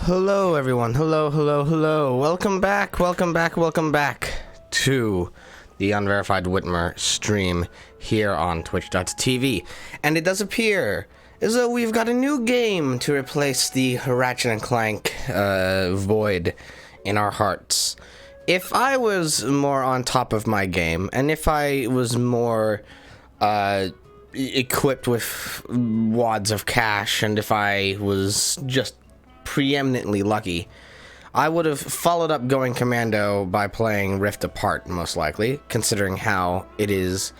Hello everyone, hello. Welcome back to the Unverified Whitmer stream here on twitch.tv. And it does appear as though we've got a new game to replace the Ratchet & Clank void in our hearts. If I was more on top of my game, and if I was more equipped with wads of cash, and if I was just preeminently lucky, I would have followed up Going Commando by playing Rift Apart, most likely, considering how it is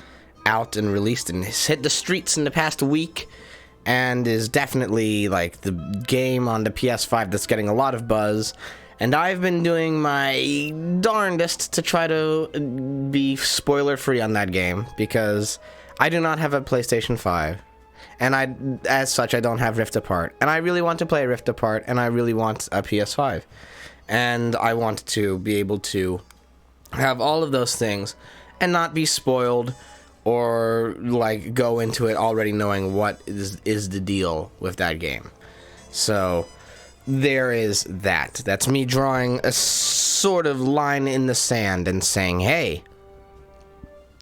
out and released and has hit the streets in the past week, and is definitely like the game on the PS5 that's getting a lot of buzz. And I've been doing my darndest to try to be spoiler-free on that game, because I do not have a PlayStation 5. And as such, I don't have Rift Apart. And I really want to play Rift Apart, and I really want a PS5. And I want to be able to have all of those things and not be spoiled or, like, go into it already knowing what is the deal with that game. So there is that. That's me drawing a sort of line in the sand and saying, hey,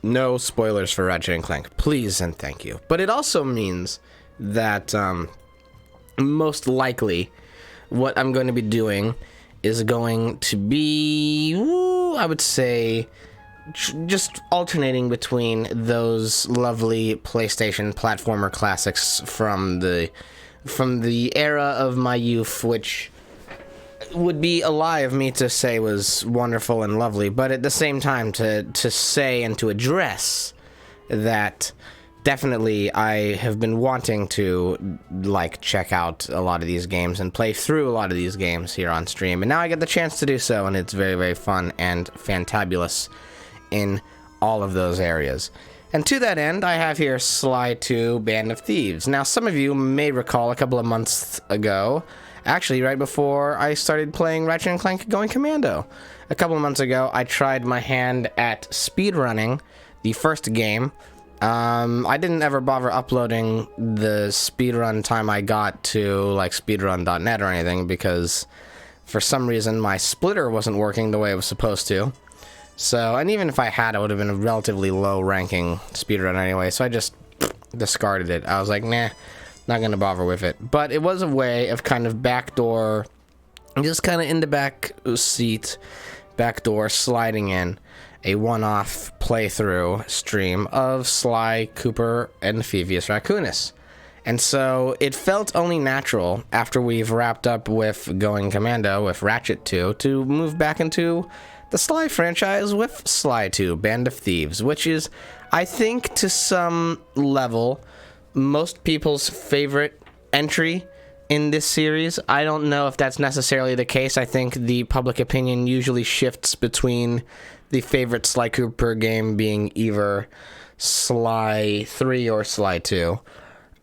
no spoilers for Ratchet & Clank, please and thank you. But it also means that most likely what I'm going to be doing is going to be, I would say, just alternating between those lovely PlayStation platformer classics from the era of my youth, which would be a lie of me to say was wonderful and lovely, but at the same time to say and to address that definitely I have been wanting to, like, check out a lot of these games and play through a lot of these games here on stream, and now I get the chance to do so, and it's very, very fun and fantabulous in all of those areas. And to that end, I have here Sly 2 Band of Thieves. Now, some of you may recall a couple of months ago, actually right before I started playing Ratchet & Clank Going Commando, a couple of months ago, I tried my hand at speedrunning the first game. I didn't ever bother uploading the speedrun time I got to, like, speedrun.net or anything, because for some reason my splitter wasn't working the way it was supposed to. So, and even if I had, it would have been a relatively low-ranking speedrun anyway, so I just discarded it. I was like, nah, not gonna bother with it. But it was a way of kind of backdoor, just kind of in the back seat, backdoor sliding in a one-off playthrough stream of Sly Cooper and Thievius Raccoonus. And so it felt only natural, after we've wrapped up with Going Commando with Ratchet 2, to move back into the Sly franchise with Sly 2 Band of Thieves, which is, I think, to some level, most people's favorite entry in this series. I don't know if that's necessarily the case. I think the public opinion usually shifts between the favorite Sly Cooper game being either Sly 3 or Sly 2.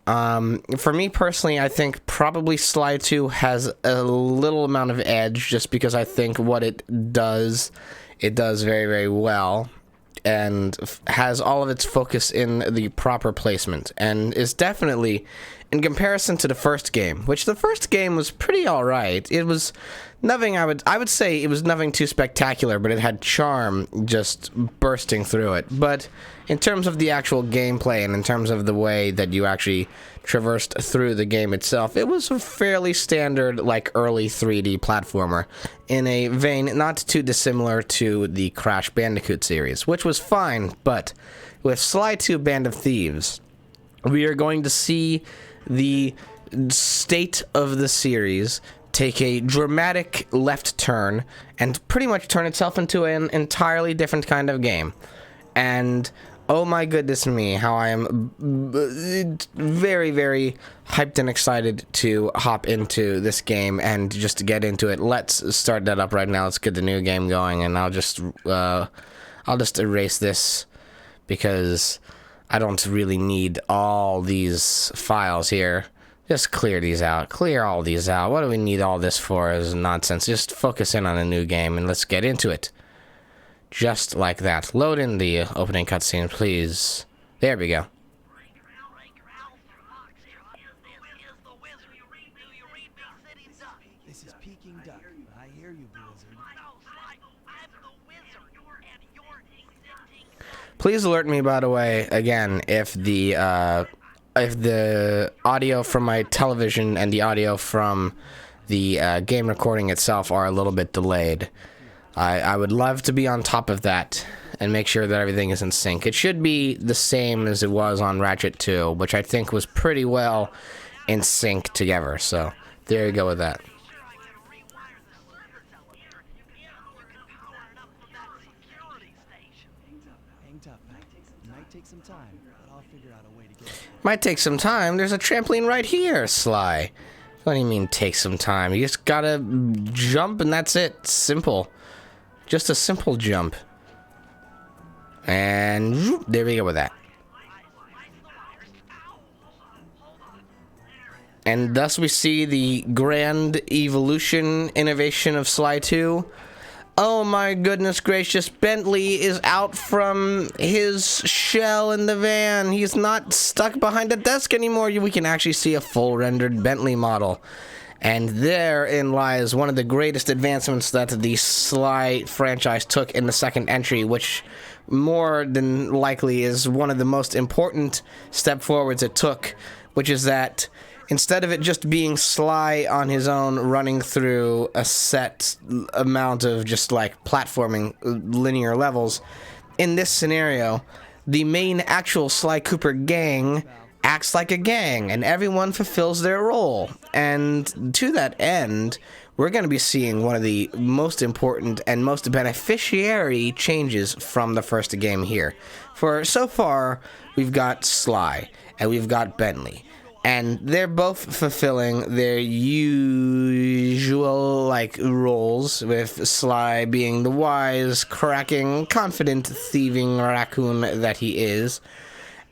For me personally, I think probably Sly 2 has a little amount of edge, just because I think what it does very, very well, and has all of its focus in the proper placement, and is definitely, in comparison to the first game, which the first game was pretty alright. It was nothing, I would say it was nothing too spectacular, but it had charm just bursting through it. But in terms of the actual gameplay, and in terms of the way that you actually traversed through the game itself, it was a fairly standard, like, early 3D platformer, in a vein not too dissimilar to the Crash Bandicoot series, which was fine. But with Sly 2 Band of Thieves, we are going to see the state of the series take a dramatic left turn and pretty much turn itself into an entirely different kind of game. And oh my goodness me, how I am very, very hyped and excited to hop into this game and just get into it. Let's start that up right now. Let's get the new game going, and I'll just erase this, because I don't really need all these files here. Just clear these out. Clear all these out. What do we need all this for is nonsense. Just focus in on a new game and let's get into it. Just like that. Load in the opening cutscene, please. There we go. They This is Peking Duck. I hear you, Blizzard. Please alert me, by the way, again, if the audio from my television and the audio from the game recording itself are a little bit delayed. I would love to be on top of that and make sure that everything is in sync. It should be the same as it was on Ratchet 2, which I think was pretty well in sync together. So there you go with that. Hang tough, Pat. Might take some time, but I'll figure out a way to get it. Might take some time. There's a trampoline right here, Sly. What do you mean take some time? You just gotta jump and that's it. Simple. Just a simple jump. And whoop, there we go with that. And thus we see the grand evolution innovation of Sly 2. Oh my goodness gracious, Bentley is out from his shell in the van. He's not stuck behind a desk anymore. We can actually see a full rendered Bentley model. And therein lies one of the greatest advancements that the Sly franchise took in the second entry, which more than likely is one of the most important step forwards it took, which is that instead of it just being Sly on his own running through a set amount of just like platforming linear levels, in this scenario, the main actual Sly Cooper gang acts like a gang, and everyone fulfills their role. And to that end, we're going to be seeing one of the most important and most beneficiary changes from the first game here. For so far, we've got Sly, and we've got Bentley. And they're both fulfilling their usual, like, roles, with Sly being the wise, cracking, confident, thieving raccoon that he is,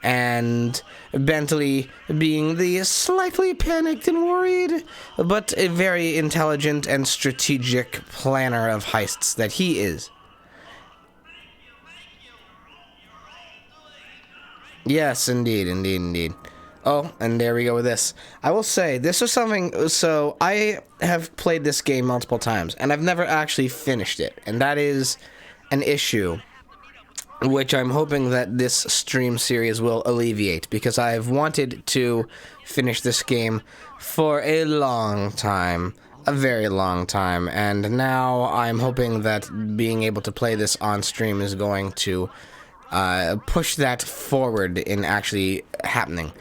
and Bentley being the slightly panicked and worried, but a very intelligent and strategic planner of heists that he is. Yes, indeed, indeed, indeed. Oh, and there we go with this. I will say, this is something, so I have played this game multiple times, and I've never actually finished it, and that is an issue which I'm hoping that this stream series will alleviate, because I've wanted to finish this game for a long time, a very long time, and now I'm hoping that being able to play this on stream is going to push that forward in actually happening.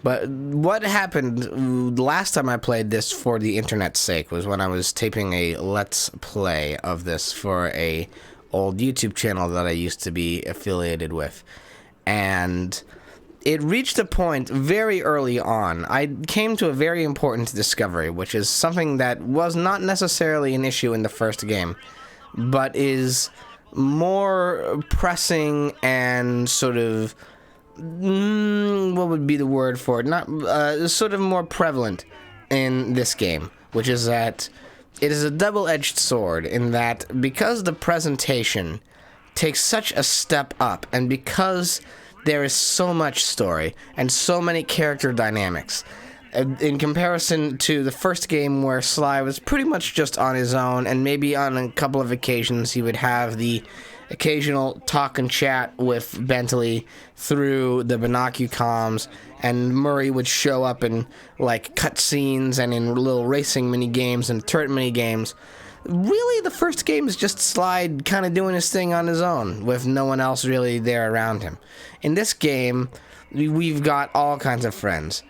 But what happened last time I played this for the internet's sake was when I was taping a Let's Play of this for a old YouTube channel that I used to be affiliated with. And it reached a point very early on. I came to a very important discovery, which is something that was not necessarily an issue in the first game, but is more pressing and sort of what would be the word for it? Not sort of more prevalent in this game, which is that it is a double-edged sword in that because the presentation takes such a step up, and because there is so much story and so many character dynamics, in comparison to the first game where Sly was pretty much just on his own, and maybe on a couple of occasions he would have the occasional talk and chat with Bentley through the binoculars, and Murray would show up in like cutscenes and in little racing mini games and turret mini games. Really, the first game is just Sly kind of doing his thing on his own with no one else really there around him. In this game, we've got all kinds of friends.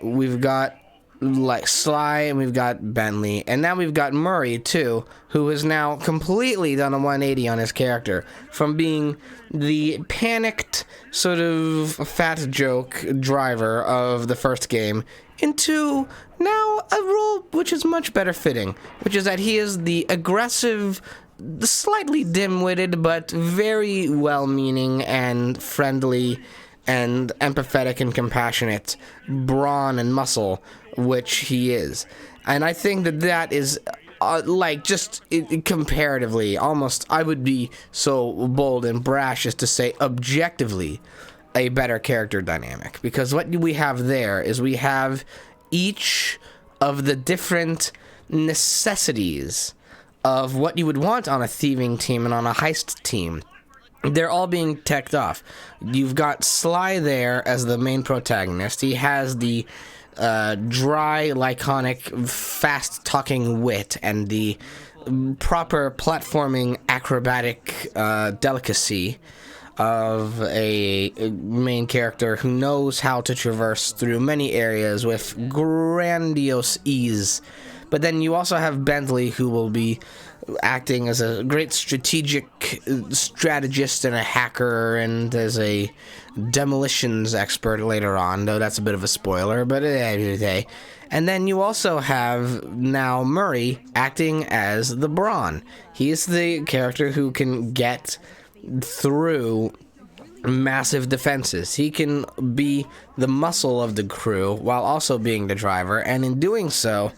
We've got like Sly, and we've got Bentley, and now we've got Murray too, who has now completely done a 180 on his character, from being the panicked sort of fat joke driver of the first game into now a role which is much better fitting, which is that he is the aggressive, slightly dim-witted but very well-meaning and friendly and empathetic and compassionate brawn and muscle which he is. And I think that that is like just comparatively, almost I would be so bold and brash as to say objectively a better character dynamic, because what we have there is we have each of the different necessities of what you would want on a thieving team and on a heist team. They're all being teched off. You've got Sly there as the main protagonist. He has the dry, laconic, fast-talking wit and the proper platforming, acrobatic delicacy of a main character who knows how to traverse through many areas with grandiose ease. But then you also have Bentley, who will be acting as a great strategist and a hacker, and as a demolitions expert later on, though that's a bit of a spoiler, but hey. And then you also have now Murray acting as the Brawn. He's the character who can get through massive defenses. He can be the muscle of the crew while also being the driver, and in doing so,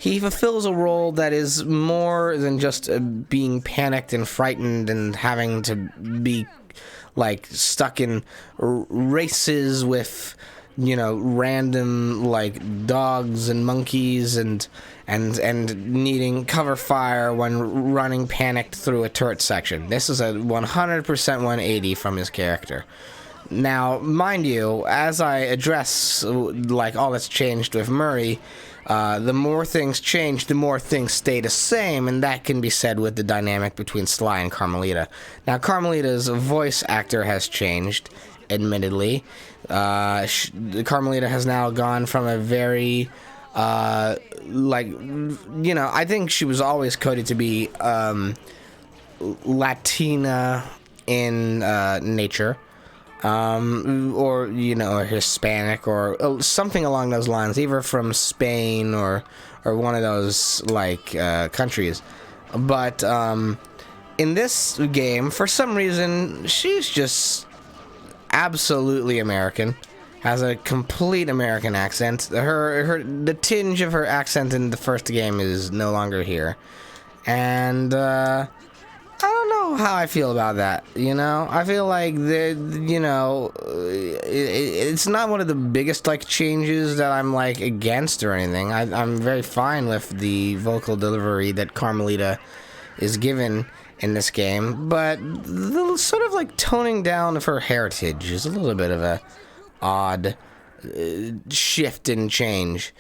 he fulfills a role that is more than just being panicked and frightened and having to be like stuck in races with, you know, random like dogs and monkeys and needing cover fire when running panicked through a turret section. This is a 100% 180 from his character. Now, mind you, as I address like all that's changed with Murray, the more things change, the more things stay the same, and that can be said with the dynamic between Sly and Carmelita. Now, Carmelita's voice actor has changed, admittedly. Carmelita has now gone from a very, like, you know, I think she was always coded to be Latina in nature. Or, you know, Hispanic or something along those lines, either from Spain or one of those, like, countries. But, in this game, for some reason, she's just absolutely American. Has a complete American accent. The tinge of her accent in the first game is no longer here. And, I don't know how I feel about that, you know? I feel like, it's not one of the biggest, like, changes that I'm, like, against or anything. I'm very fine with the vocal delivery that Carmelita is given in this game, but the sort of, like, toning down of her heritage is a little bit of a odd shift and change.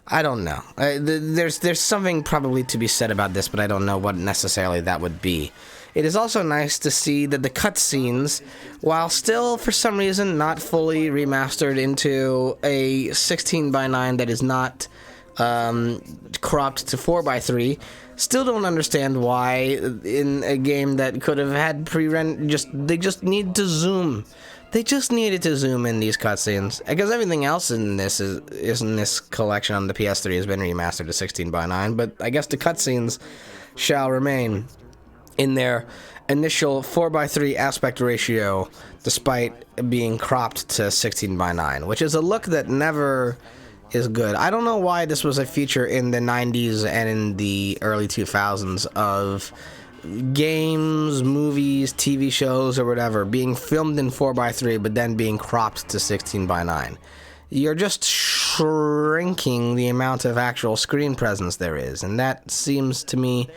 I don't know. There's something probably to be said about this, but I don't know what necessarily that would be. It is also nice to see that the cutscenes, while still for some reason not fully remastered into a 16:9 that is not cropped to 4:3, still don't understand why in a game that could have had they just need to zoom. They just needed to zoom in these cutscenes, because everything else in this is in this collection on the PS3 has been remastered to 16:9, but I guess the cutscenes shall remain in their initial 4:3 aspect ratio, despite being cropped to 16:9, which is a look that never is good. I don't know why this was a feature in the 90s and in the early 2000s of games, movies, TV shows, or whatever being filmed in 4:3 but then being cropped to 16:9. You're just shrinking the amount of actual screen presence there is, and that seems to me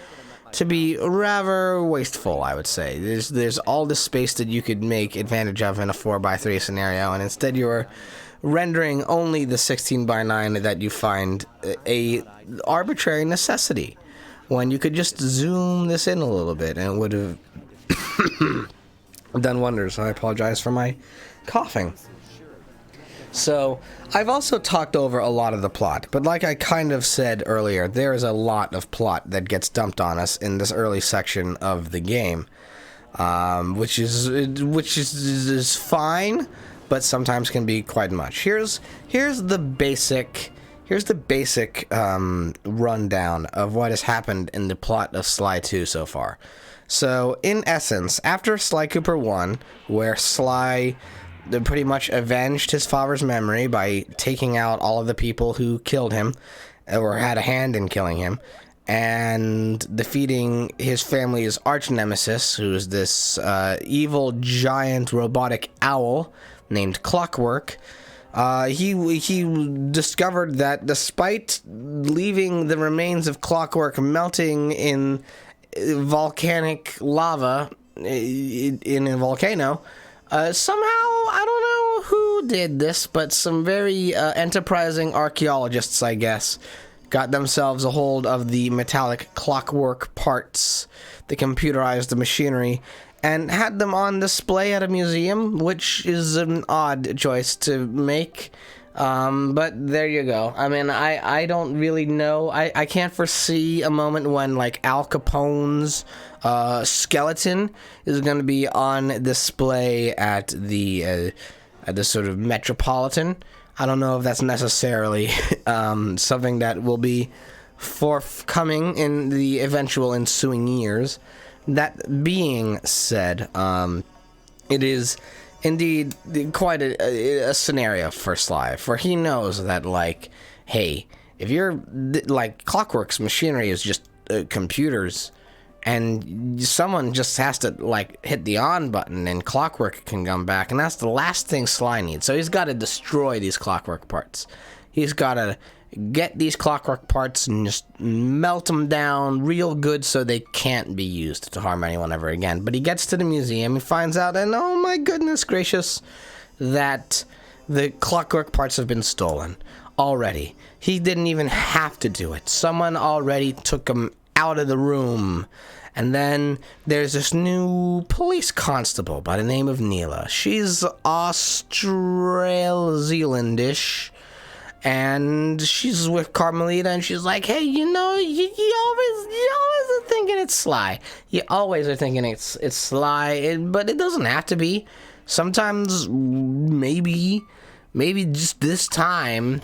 to be rather wasteful, I would say. There's all this space that you could make advantage of in a 4:3 scenario, and instead you're rendering only the 16:9 that you find a arbitrary necessity, when you could just zoom this in a little bit and it would have done wonders. I apologize for my coughing. So, I've also talked over a lot of the plot, but like I kind of said earlier, there is a lot of plot that gets dumped on us in this early section of the game, which is fine, but sometimes can be quite much. Here's the basic rundown of what has happened in the plot of Sly 2 so far. So, in essence, after Sly Cooper 1, where Sly pretty much avenged his father's memory by taking out all of the people who killed him, or had a hand in killing him, and defeating his family's arch nemesis, who is this evil giant robotic owl named Clockwork, He discovered that despite leaving the remains of Clockwork melting in volcanic lava in a volcano, somehow, I don't know who did this, but some very enterprising archaeologists, I guess, got themselves a hold of the metallic clockwork parts, the computerized machinery, and had them on display at a museum, which is an odd choice to make. But there you go. I mean, I don't really know. I can't foresee a moment when, like, Al Capone's skeleton is going to be on display at the sort of Metropolitan. I don't know if that's necessarily something that will be forthcoming in the eventual ensuing years. That being said, it is indeed quite a scenario for Sly, for he knows that, like, hey, if you're, like, Clockwork's machinery is just computers, and someone just has to, like, hit the on button and Clockwork can come back, and that's the last thing Sly needs. So he's got to destroy these Clockwork parts. He's got to get these Clockwork parts and just melt them down real good so they can't be used to harm anyone ever again. But he gets to the museum, he finds out, and oh my goodness gracious, that the Clockwork parts have been stolen already. He didn't even have to do it. Someone already took them out of the room. And then there's this new police constable by the name of Neela. She's Australia-Zealandish. And she's with Carmelita, and she's like, hey, you know, you always are thinking it's Sly. You always are thinking it's Sly, but it doesn't have to be. Sometimes, maybe just this time,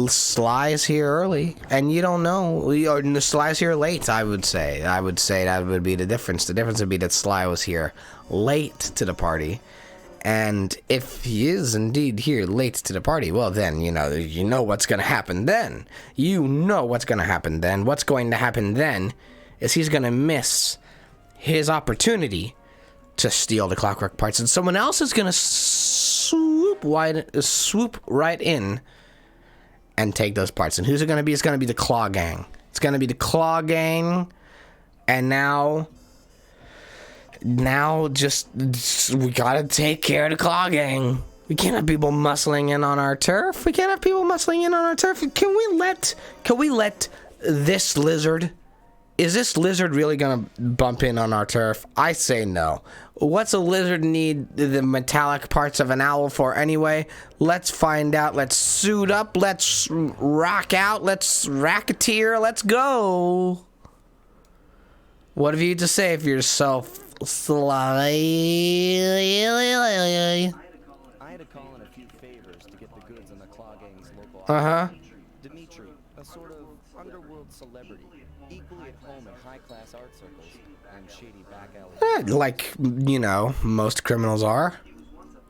Sly's here early, and you don't know. Or Sly's here late, I would say. I would say that would be the difference. The difference would be that Sly was here late to the party. And if he is indeed here late to the party, well then, you know what's going to happen then. You know what's going to happen then. What's going to happen then is he's going to miss his opportunity to steal the Clockwork parts, and someone else is going to swoop right in and take those parts. And who's it going to be? It's going to be the Claw Gang. It's going to be the Claw Gang, and now just we gotta take care of the Claw Gang. We can't have people muscling in on our turf. Can we let this lizard? Is this lizard really gonna bump in on our turf? I say no. What's a lizard need the metallic parts of an owl for anyway? Let's find out. Let's suit up. Let's rock out. Let's racketeer. Let's go. What have you to say for yourself, Sly? I had to call in a few favors to get the goods on the Claw Gang's local office. Dimitri, a sort of underworld celebrity, equally at home in high-class art circles and shady back alleys. Like, most criminals are.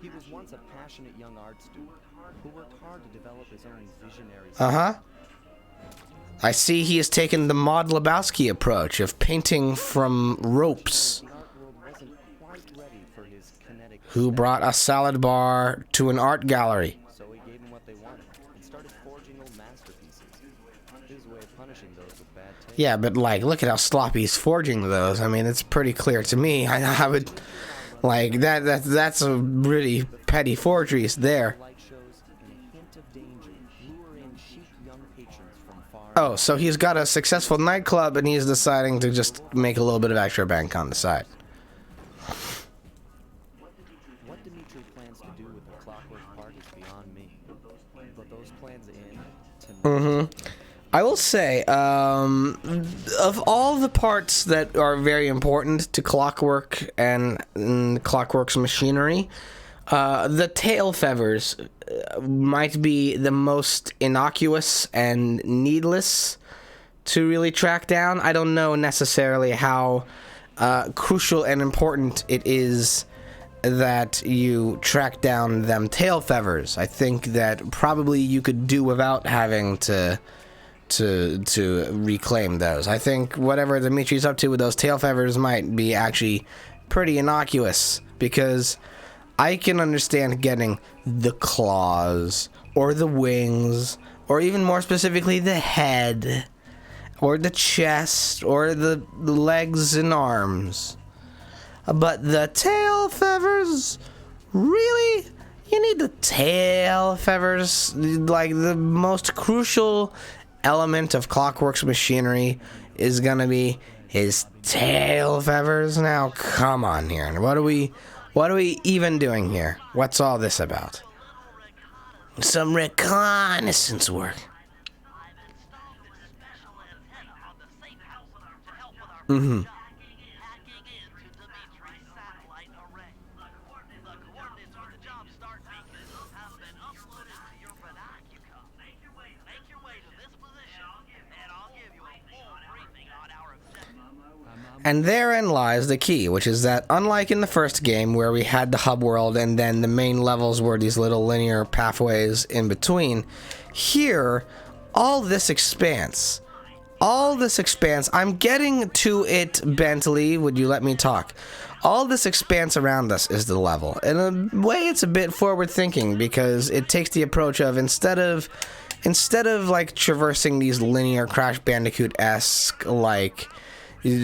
He was once a passionate young art student who worked hard to develop his own visionary I see he has taken the Maud Lebowski approach of painting from ropes. Who brought a salad bar to an art gallery? So he gave them what they wanted and started forging old masterpieces. His way of punishing those with bad taste. Yeah, but look at how sloppy he's forging those. I mean, it's pretty clear to me. I would that's a really petty forgeries there. Oh, so he's got a successful nightclub and he's deciding to just make a little bit of extra bank on the side. What Dimitri plans to do with the Clockwork part is beyond me. But those plans in to I will say, of all the parts that are very important to Clockwork and Clockwork's machinery, the tail feathers might be the most innocuous and needless to really track down. I don't know necessarily how crucial and important it is that you track down them tail feathers. I think that probably you could do without having to reclaim those. I think whatever Dimitri's up to with those tail feathers might be actually pretty innocuous, because I can understand getting the claws, or the wings, or even more specifically the head, or the chest, or the legs and arms. But the tail feathers? Really? You need the tail feathers? Like, the most crucial element of Clockwork's machinery is gonna be his tail feathers? Now, come on here. What are we even doing here? What's all this about? Some reconnaissance work. Mm-hmm. And therein lies the key, which is that unlike in the first game where we had the hub world and then the main levels were these little linear pathways in between, here, all this expanse, I'm getting to it, Bentley, would you let me talk? All this expanse around us is the level. In a way, it's a bit forward thinking because it takes the approach of instead of like traversing these linear Crash Bandicoot-esque like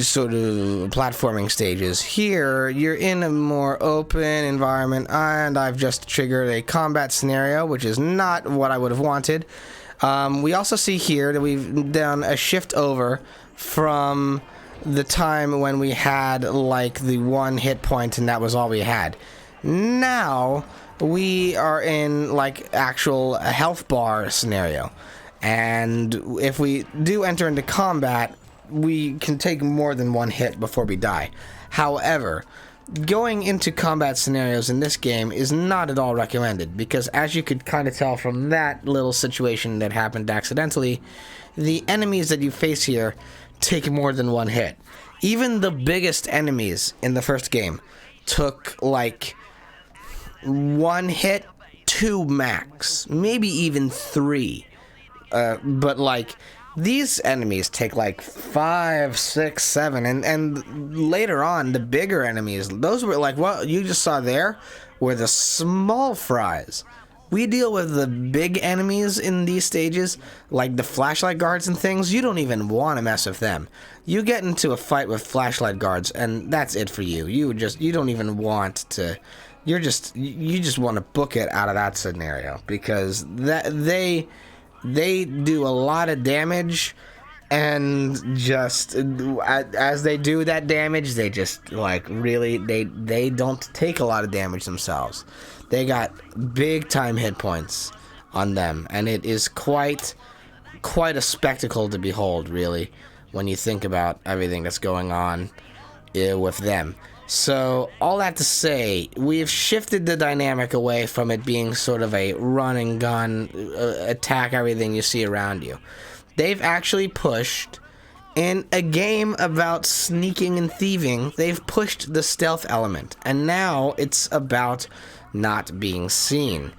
sort of platforming stages, here you're in a more open environment, and I've just triggered a combat scenario, which is not what I would have wanted. We also see here that we've done a shift over from the time when we had like the 1 hit point and that was all we had. Now we are in like actual health bar scenario, and if we do enter into combat, we can take more than 1 hit before we die. However, going into combat scenarios in this game is not at all recommended, because as you could kind of tell from that little situation that happened accidentally, the enemies that you face here take more than 1 hit. Even the biggest enemies in the first game took like 1 hit, 2 max, maybe even 3. But like, these enemies take like 5, 6, 7, and later on, the bigger enemies, those were like what you just saw there, were the small fries. We deal with the big enemies in these stages, like the flashlight guards and things. You don't even want to mess with them. You get into a fight with flashlight guards, and that's it for you. You don't even want to. You just want to book it out of that scenario, because they do a lot of damage, and just as they do that damage, they just like really they don't take a lot of damage themselves. They got big time hit points on them, and it is quite a spectacle to behold, really, when you think about everything that's going on with them. So, all that to say, we've shifted the dynamic away from it being sort of a run and gun, attack everything you see around you. They've actually pushed, in a game about sneaking and thieving, they've pushed the stealth element. And now it's about not being seen.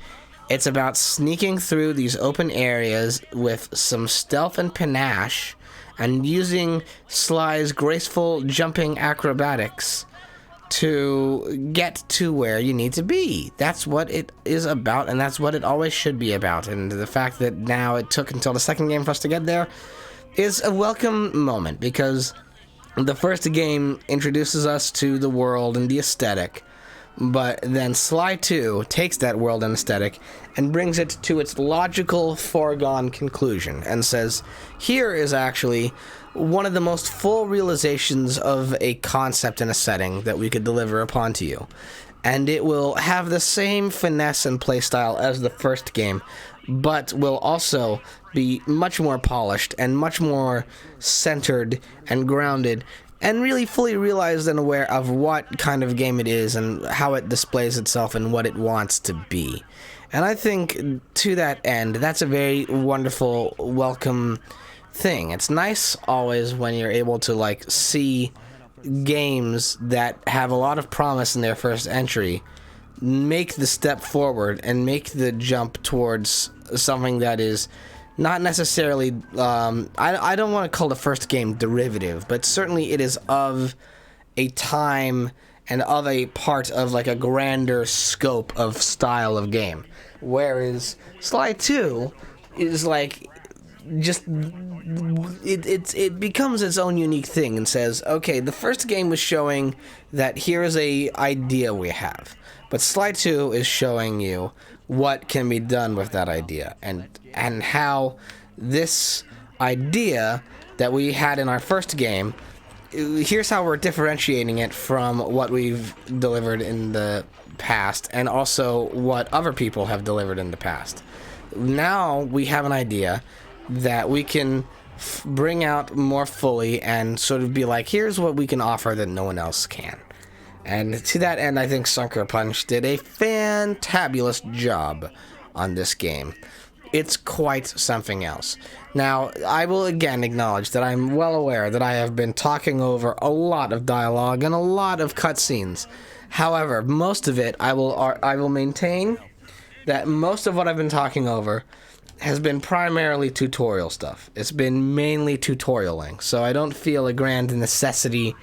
It's about sneaking through these open areas with some stealth and panache, and using Sly's graceful jumping acrobatics to get to where you need to be. That's what it is about, and that's what it always should be about. And the fact that now it took until the second game for us to get there is a welcome moment, because the first game introduces us to the world and the aesthetic, but then Sly 2 takes that world and aesthetic and brings it to its logical foregone conclusion and says, here is actually one of the most full realizations of a concept and a setting that we could deliver upon to you. And it will have the same finesse and playstyle as the first game, but will also be much more polished and much more centered and grounded, and really fully realized and aware of what kind of game it is and how it displays itself and what it wants to be. And I think to that end, that's a very wonderful, welcome thing. It's nice always when you're able to like see games that have a lot of promise in their first entry make the step forward and make the jump towards something that is not necessarily I don't want to call the first game derivative, but certainly it is of a time and of a part of like a grander scope of style of game. Whereas Sly 2 is like just it becomes its own unique thing and says, okay, the first game was showing that here is a idea we have, but Sly 2 is showing you what can be done with that idea, and how this idea that we had in our first game, here's how we're differentiating it from what we've delivered in the past, and also what other people have delivered in the past. Now we have an idea that we can bring out more fully and sort of be like, here's what we can offer that no one else can. And to that end, I think Sucker Punch did a fantabulous job on this game. It's quite something else. Now, I will again acknowledge that I'm well aware that I have been talking over a lot of dialogue and a lot of cutscenes. However, most of it, I will maintain that most of what I've been talking over has been primarily tutorial stuff. It's been mainly tutorialing, so I don't feel a grand necessity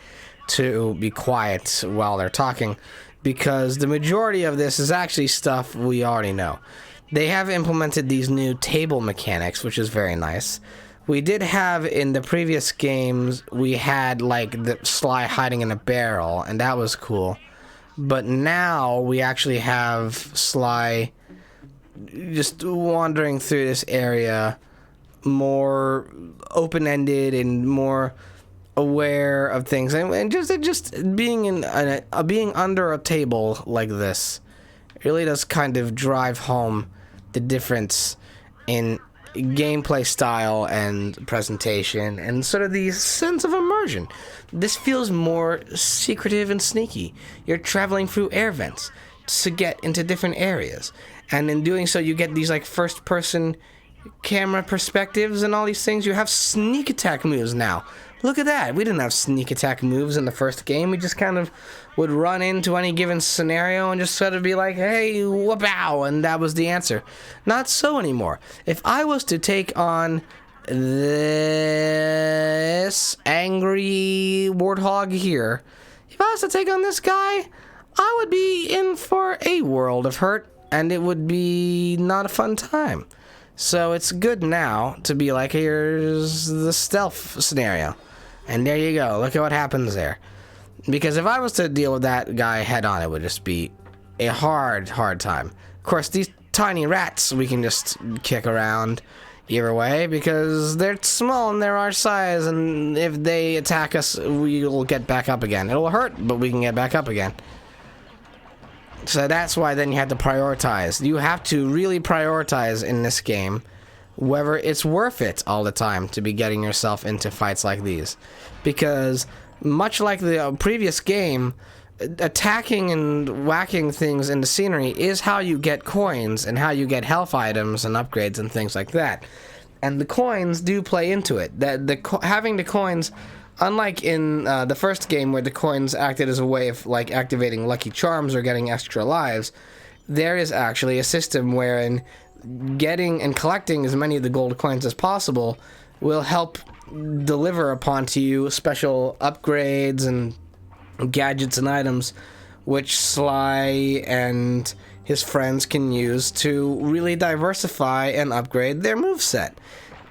to be quiet while they're talking, because the majority of this is actually stuff we already know. They have implemented these new table mechanics, which is very nice. We did have in the previous games, we had like the Sly hiding in a barrel, and that was cool. But now we actually have Sly just wandering through this area, more open-ended and more aware of things, and just being being under a table like this really does kind of drive home the difference in gameplay style and presentation and sort of the sense of immersion. This feels more secretive and sneaky. You're traveling through air vents to get into different areas, and in doing so you get these like first person camera perspectives and all these things. You have sneak attack moves now. Look at that. We didn't have sneak attack moves in the first game. We just kind of would run into any given scenario and just sort of be like, hey, whoop-ow, and that was the answer. Not so anymore. If I was to take on this angry warthog here, if I was to take on this guy, I would be in for a world of hurt, and it would be not a fun time. So it's good now to be like, here's the stealth scenario. And there you go. Look at what happens there. Because if I was to deal with that guy head on, it would just be a hard time. Of course, these tiny rats we can just kick around either way because they're small and they're our size, and if they attack us, we'll get back up again. It'll hurt, but we can get back up again. So that's why then you have to prioritize. You have to really prioritize in this game whether it's worth it all the time to be getting yourself into fights like these. Because much like the previous game, attacking and whacking things in the scenery is how you get coins and how you get health items and upgrades and things like that. And the coins do play into it. Having the coins, unlike in the first game where the coins acted as a way of like activating lucky charms or getting extra lives, there is actually a system wherein getting and collecting as many of the gold coins as possible will help deliver upon to you special upgrades and gadgets and items which Sly and his friends can use to really diversify and upgrade their moveset.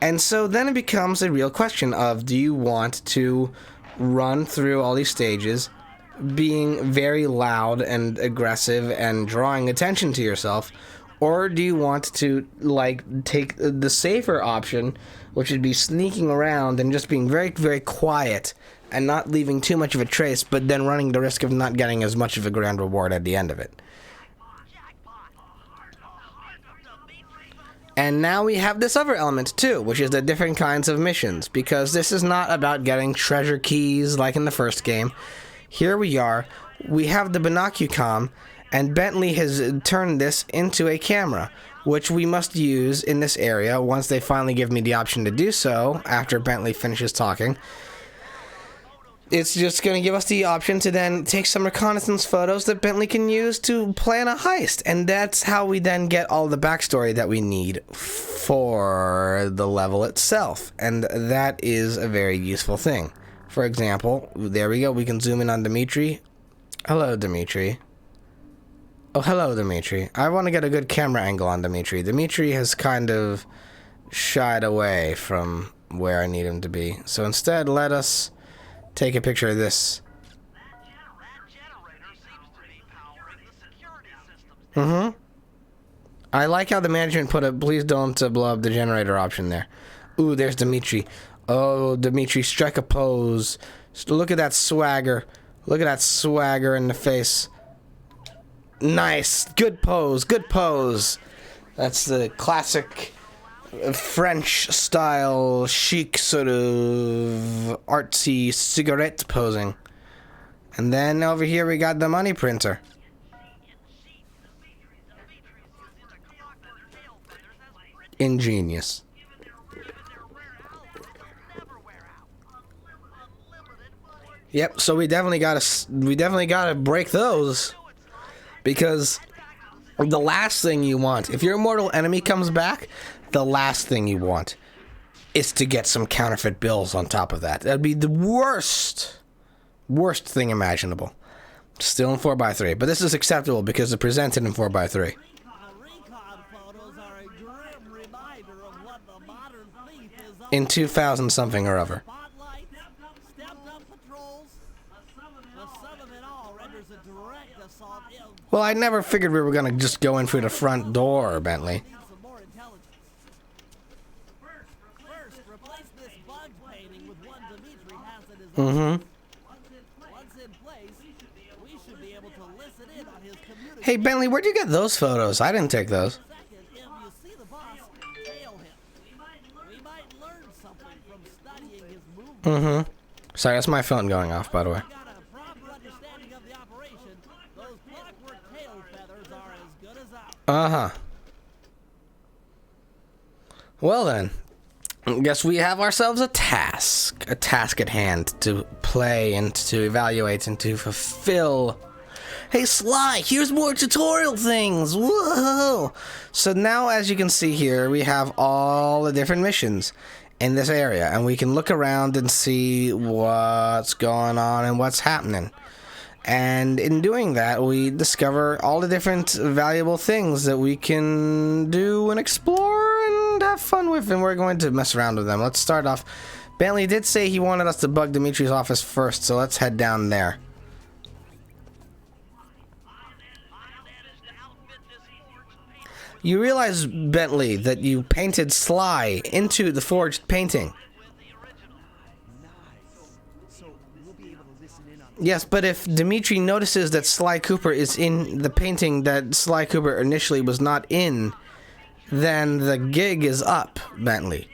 And so then it becomes a real question of, do you want to run through all these stages being very loud and aggressive and drawing attention to yourself, or do you want to like take the safer option, which would be sneaking around and just being very, very quiet and not leaving too much of a trace, but then running the risk of not getting as much of a grand reward at the end of it? And now we have this other element too, which is the different kinds of missions, because this is not about getting treasure keys like in the first game. Here we have the Binocucom, and Bentley has turned this into a camera, which we must use in this area once they finally give me the option to do so after Bentley finishes talking. It's just going to give us the option to then take some reconnaissance photos that Bentley can use to plan a heist. And that's how we then get all the backstory that we need for the level itself. And that is a very useful thing. For example, there we go. We can zoom in on Dimitri. Hello, Dimitri. Oh, hello, Dimitri. I want to get a good camera angle on Dimitri. Dimitri has kind of shied away from where I need him to be. So instead, let us take a picture of this. Mm-hmm. I like how the management put a please don't blow up the generator option there. Ooh, there's Dimitri. Oh, Dimitri, strike a pose. Look at that swagger. Look at that swagger in the face. Nice. Good pose. Good pose. That's the classic French style chic sort of artsy cigarette posing. And then over here we got the money printer. Ingenious. Yep, so we definitely gotta break those, because the last thing you want, if your mortal enemy comes back, the last thing you want is to get some counterfeit bills on top of that. That'd be the worst thing imaginable. Still in 4x3, but this is acceptable because it's presented in 4x3. In 2000 something or other. Well, I never figured we were gonna just go in through the front door, Bentley. Mm-hmm. Hey, Bentley, where'd you get those photos? I didn't take those. Mm-hmm. Sorry, that's my phone going off, by the way. Uh-huh. Well then, I guess we have ourselves a task at hand to play and to evaluate and to fulfill. Hey Sly, here's more tutorial things. Whoa! So now, as you can see here, we have all the different missions in this area, and we can look around and see what's going on and what's happening. And in doing that, we discover all the different valuable things that we can do and explore and have fun with, and we're going to mess around with them. Let's start off. Bentley did say he wanted us to bug Dimitri's office first, so let's head down there. You realize, Bentley, that you painted Sly into the forged painting. Yes, but if Dimitri notices that Sly Cooper is in the painting that Sly Cooper initially was not in, then the gig is up, Bentley.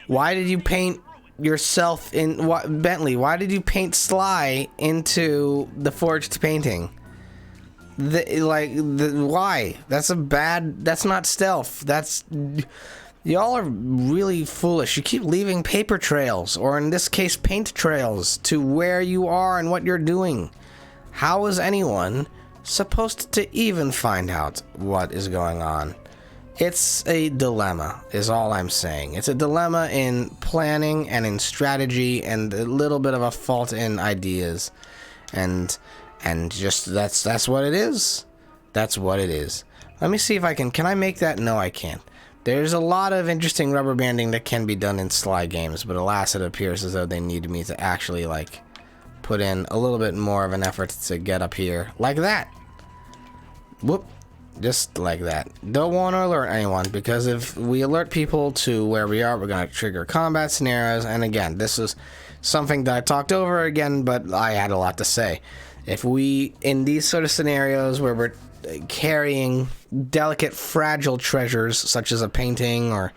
Why did you paint yourself in... Bentley, why did you paint Sly into the forged painting? Why? That's a bad... That's not stealth. That's... Y'all are really foolish. You keep leaving paper trails, or in this case, paint trails, to where you are and what you're doing. How is anyone supposed to even find out what is going on? It's a dilemma, is all I'm saying. It's a dilemma in planning and in strategy and a little bit of a fault in ideas. And just, that's what it is. That's what it is. Let me see if I can I make that? No, I can't. There's a lot of interesting rubber banding that can be done in Sly games, but alas, it appears as though they need me to actually, like, put in a little bit more of an effort to get up here. Like that. Whoop. Just like that. Don't want to alert anyone, because if we alert people to where we are, we're going to trigger combat scenarios, and again, this is something that I talked over again, but I had a lot to say. If we, in these sort of scenarios where we're carrying delicate, fragile treasures, such as a painting or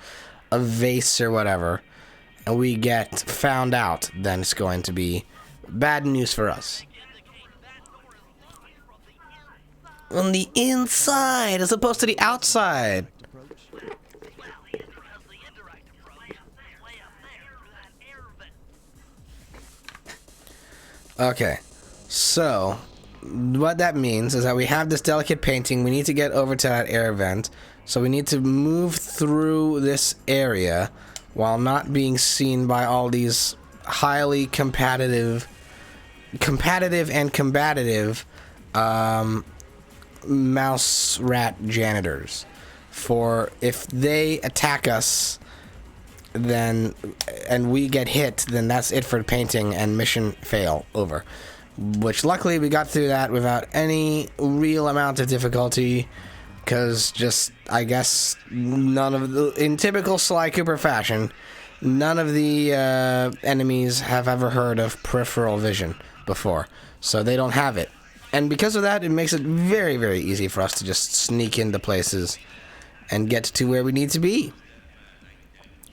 a vase or whatever, and we get found out, then it's going to be bad news for us. On the inside, as opposed to the outside. Okay, so what that means is that we have this delicate painting. We need to get over to that air vent, so we need to move through this area while not being seen by all these highly competitive competitive and combative mouse rat janitors. For if they attack us, then and we get hit, then that's it for painting and mission fail over. Which luckily we got through that without any real amount of difficulty, because just I guess none of the, in typical Sly Cooper fashion, none of the enemies have ever heard of peripheral vision before, so they don't have it. And because of that, it makes it very, very easy for us to just sneak into places and get to where we need to be.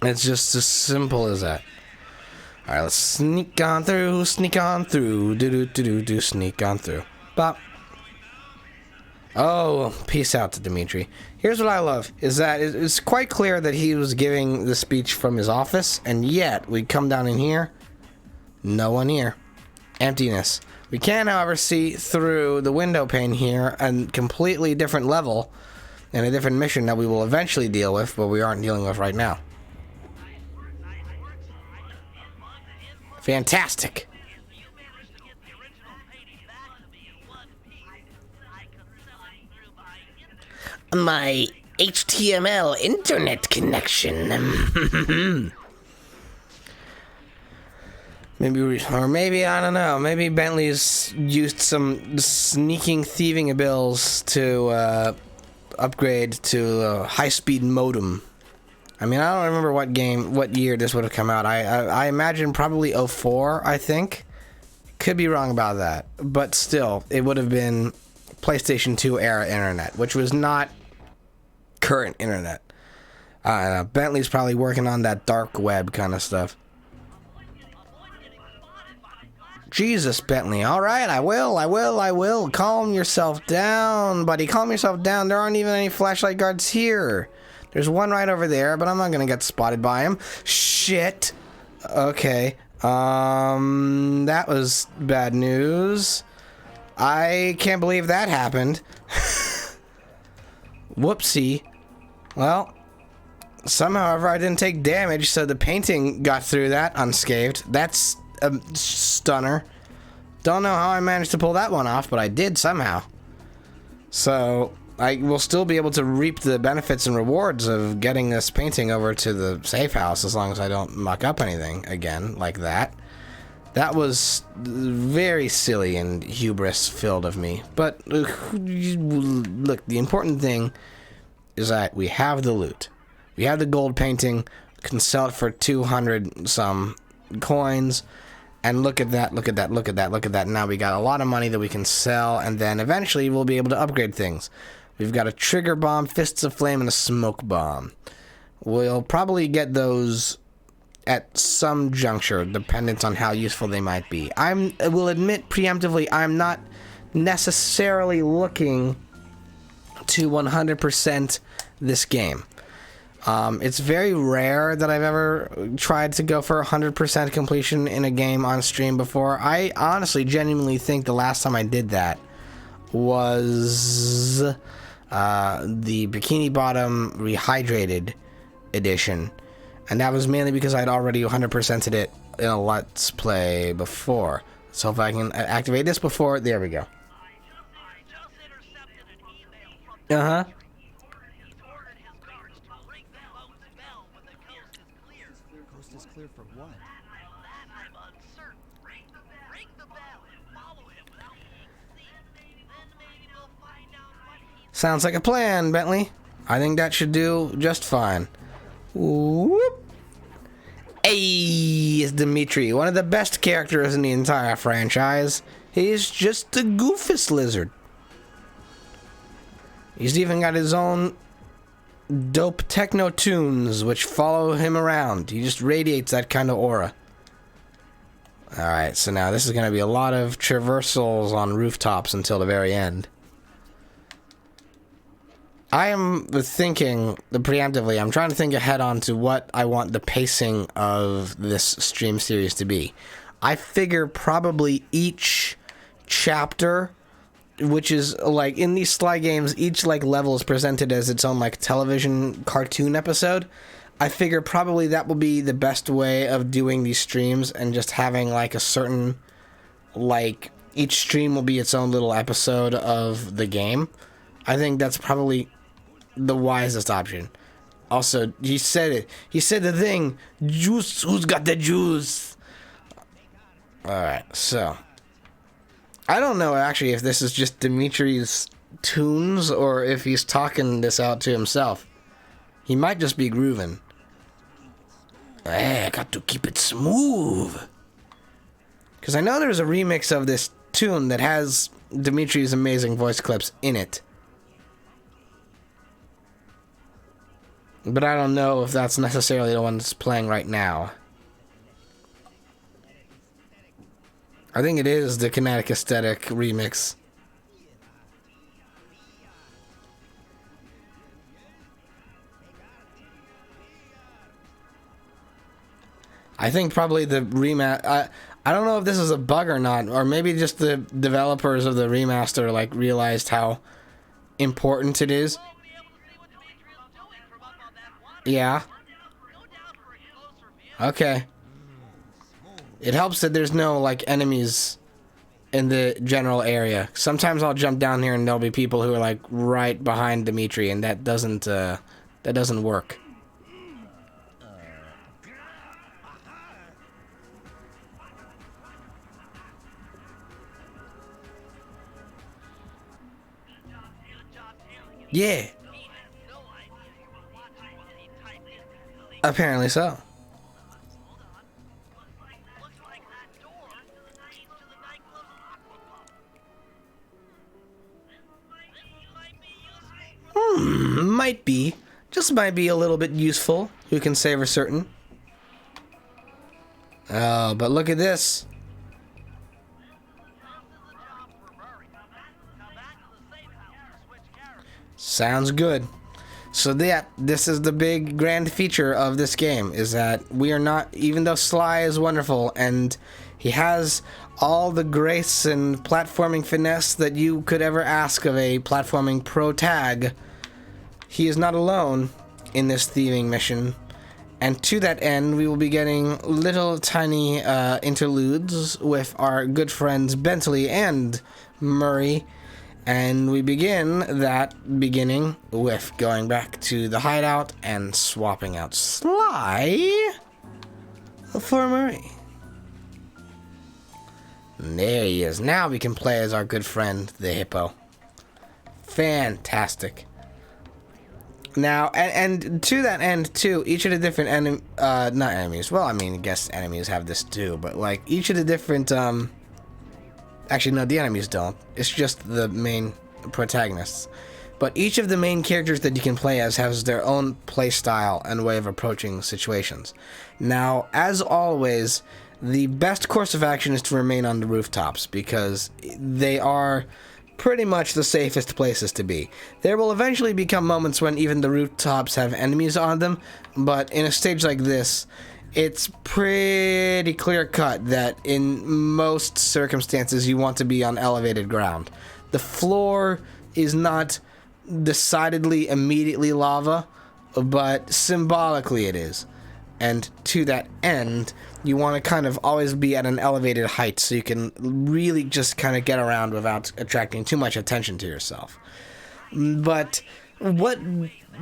It's just as simple as that. Alright, let's sneak on through, do, sneak on through. Bop. Oh, peace out to Dimitri. Here's what I love, is that it's quite clear that he was giving the speech from his office, and yet we come down in here, no one here. Emptiness. We can, however, see through the window pane here a completely different level and a different mission that we will eventually deal with, but we aren't dealing with right now. Fantastic. My HTML internet connection. Maybe, I don't know, maybe Bentley's used some sneaking thieving abilities to upgrade to a high-speed modem. I mean, I don't remember what year this would have come out. I imagine probably 04, I think. Could be wrong about that. But still, it would have been PlayStation 2 era internet, which was not current internet. Bentley's probably working on that dark web kind of stuff. Jesus, Bentley. All right, I will. Calm yourself down, buddy. Calm yourself down. There aren't even any flashlight guards here. There's one right over there, but I'm not gonna get spotted by him. Shit. Okay. That was bad news. I can't believe that happened. Whoopsie. Well, somehow, however, I didn't take damage, so the painting got through that unscathed. That's a stunner. Don't know how I managed to pull that one off, but I did somehow. So I will still be able to reap the benefits and rewards of getting this painting over to the safe house as long as I don't muck up anything again like that. That was very silly and hubris-filled of me. But look, the important thing is that we have the loot. We have the gold painting, can sell it for 200 some coins. And look at that, look at that, look at that, look at that. Now we got a lot of money that we can sell, and then eventually we'll be able to upgrade things. We've got a trigger bomb, fists of flame, and a smoke bomb. We'll probably get those at some juncture, dependent on how useful they might be. I will admit preemptively, I'm not necessarily looking to 100% this game. It's very rare that I've ever tried to go for 100% completion in a game on stream before. I honestly, genuinely think the last time I did that was the Bikini Bottom Rehydrated edition. And that was mainly because I'd already 100%ed it in a Let's Play before. So if I can activate this before, there we go. Uh-huh. Clear for what? Sounds like a plan, Bentley. I think that should do just fine. Whoop. Hey, it's Dimitri, one of the best characters in the entire franchise. He's just the goofest lizard. He's even got his own dope techno tunes which follow him around. He just radiates that kind of aura. Alright, so now this is going to be a lot of traversals on rooftops until the very end. I am thinking, preemptively, I'm trying to think ahead on to what I want the pacing of this stream series to be. I figure probably each chapter, which is like in these Sly games, each like level is presented as its own like television cartoon episode. I figure probably that will be the best way of doing these streams and just having like a certain like each stream will be its own little episode of the game, I think that's probably the wisest option. Also, he said it. He said the thing. Juice. Who's got the juice? Alright, so. I don't know actually if this is just Dimitri's tunes or if he's talking this out to himself. He might just be grooving. Hey, I got to keep it smooth. Because I know there's a remix of this tune that has Dimitri's amazing voice clips in it. But I don't know if that's necessarily the one that's playing right now. I think it is the Kinetic Aesthetic remix. I think probably the remaster. I don't know if this is a bug or not, or maybe just the developers of the remaster like realized how important it is. Yeah. Okay. It helps that there's no like enemies in the general area. Sometimes I'll jump down here and there'll be people who are like right behind Dimitri, and that doesn't work. Yeah. Apparently so. Might be. Just might be a little bit useful. Who can say for certain? Oh, but look at this. Sounds good. So this is the big grand feature of this game, is that we are not, even though Sly is wonderful and he has all the grace and platforming finesse that you could ever ask of a platforming pro tag, he is not alone in this thieving mission. And to that end, we will be getting little tiny interludes with our good friends Bentley and Murray. And we begin that beginning with going back to the hideout and swapping out Sly for Murray. And there he is. Now we can play as our good friend, the hippo. Fantastic. Now, and to that end, too, each of the different not enemies. Well, I mean, I guess enemies have this, too. But, like, each of the different, actually, no, the enemies don't. It's just the main protagonists. But each of the main characters that you can play as has their own play style and way of approaching situations. Now, as always, the best course of action is to remain on the rooftops, because they are pretty much the safest places to be. There will eventually become moments when even the rooftops have enemies on them, but in a stage like this, it's pretty clear cut that in most circumstances you want to be on elevated ground. The floor is not decidedly immediately lava, but symbolically it is. And to that end, you want to kind of always be at an elevated height so you can really just kind of get around without attracting too much attention to yourself. But what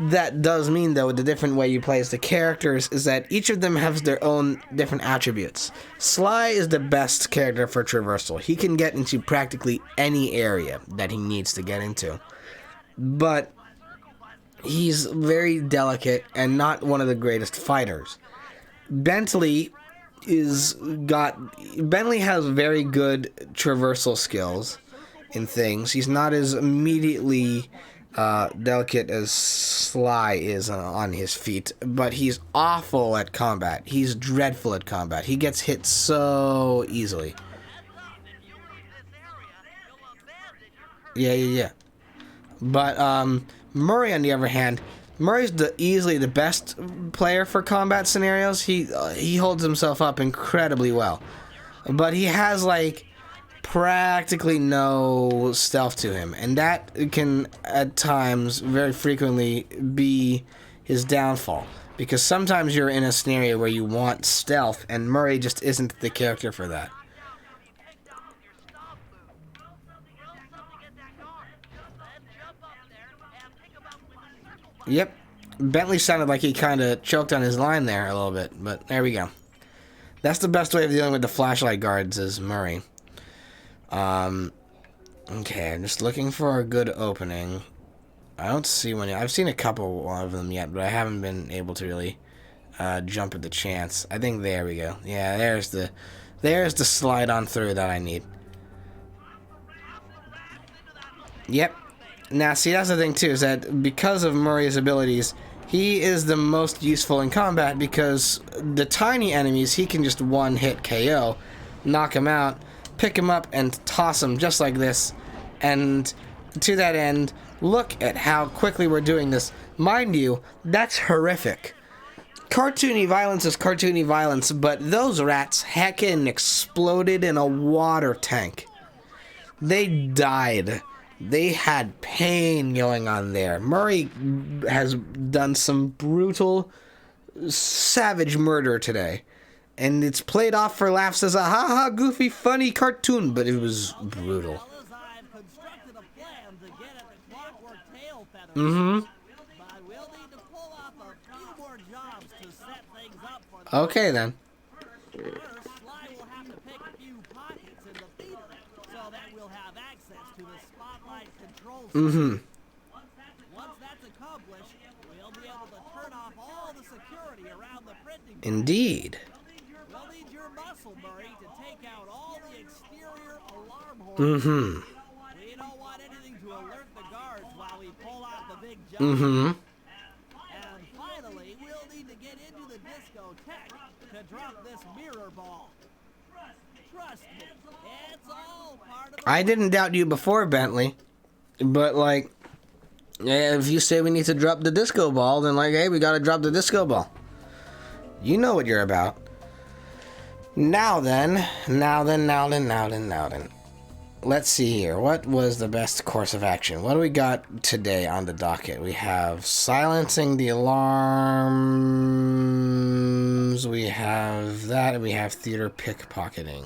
that does mean, though, the different way you play as the characters, is that each of them has their own different attributes. Sly is the best character for traversal. He can get into practically any area that he needs to get into. But he's very delicate and not one of the greatest fighters. Bentley has very good traversal skills in things. He's not as immediately delicate as Sly is on his feet, but he's awful at combat. He's dreadful at combat. He gets hit so easily. Yeah. But Murray, on the other hand, Murray's easily the best player for combat scenarios. He holds himself up incredibly well, but he has like practically no stealth to him, and that can at times very frequently be his downfall, because sometimes you're in a scenario where you want stealth and Murray just isn't the character for that. Yep. Bentley sounded like he kind of choked on his line there a little bit, but there we go. That's the best way of dealing with the flashlight guards is Murray. Okay, I'm just looking for a good opening. I don't see one yet. I've seen a couple of them yet, but I haven't been able to really jump at the chance. I think there we go. Yeah, there's the slide on through that I need. Yep. Now, see, that's the thing, too, is that because of Murray's abilities, he is the most useful in combat because the tiny enemies, he can just one-hit KO, knock him out, pick him up, and toss him just like this. And to that end, look at how quickly we're doing this. Mind you, that's horrific. Cartoony violence is cartoony violence, but those rats heckin' exploded in a water tank. They died. They had pain going on there. Murray has done some brutal, savage murder today. And it's played off for laughs as a ha-ha, goofy, funny cartoon, but it was brutal. Okay, then. Once that's accomplished, we'll be able to turn off all the security around the printing press. Indeed. We'll need your muscle, Murray, to take out all the exterior alarm horns. We don't want anything to alert the guards while we pull out the big jump. And finally, we'll need to get into the discotheque to drop this mirror ball. Trust me, it's all part of the I didn't doubt you before, Bentley. But, like, if you say we need to drop the disco ball, then, like, hey, we gotta drop the disco ball. You know what you're about. Now then. Let's see here. What was the best course of action? What do we got today on the docket? We have silencing the alarms. We have that. And we have theater pickpocketing.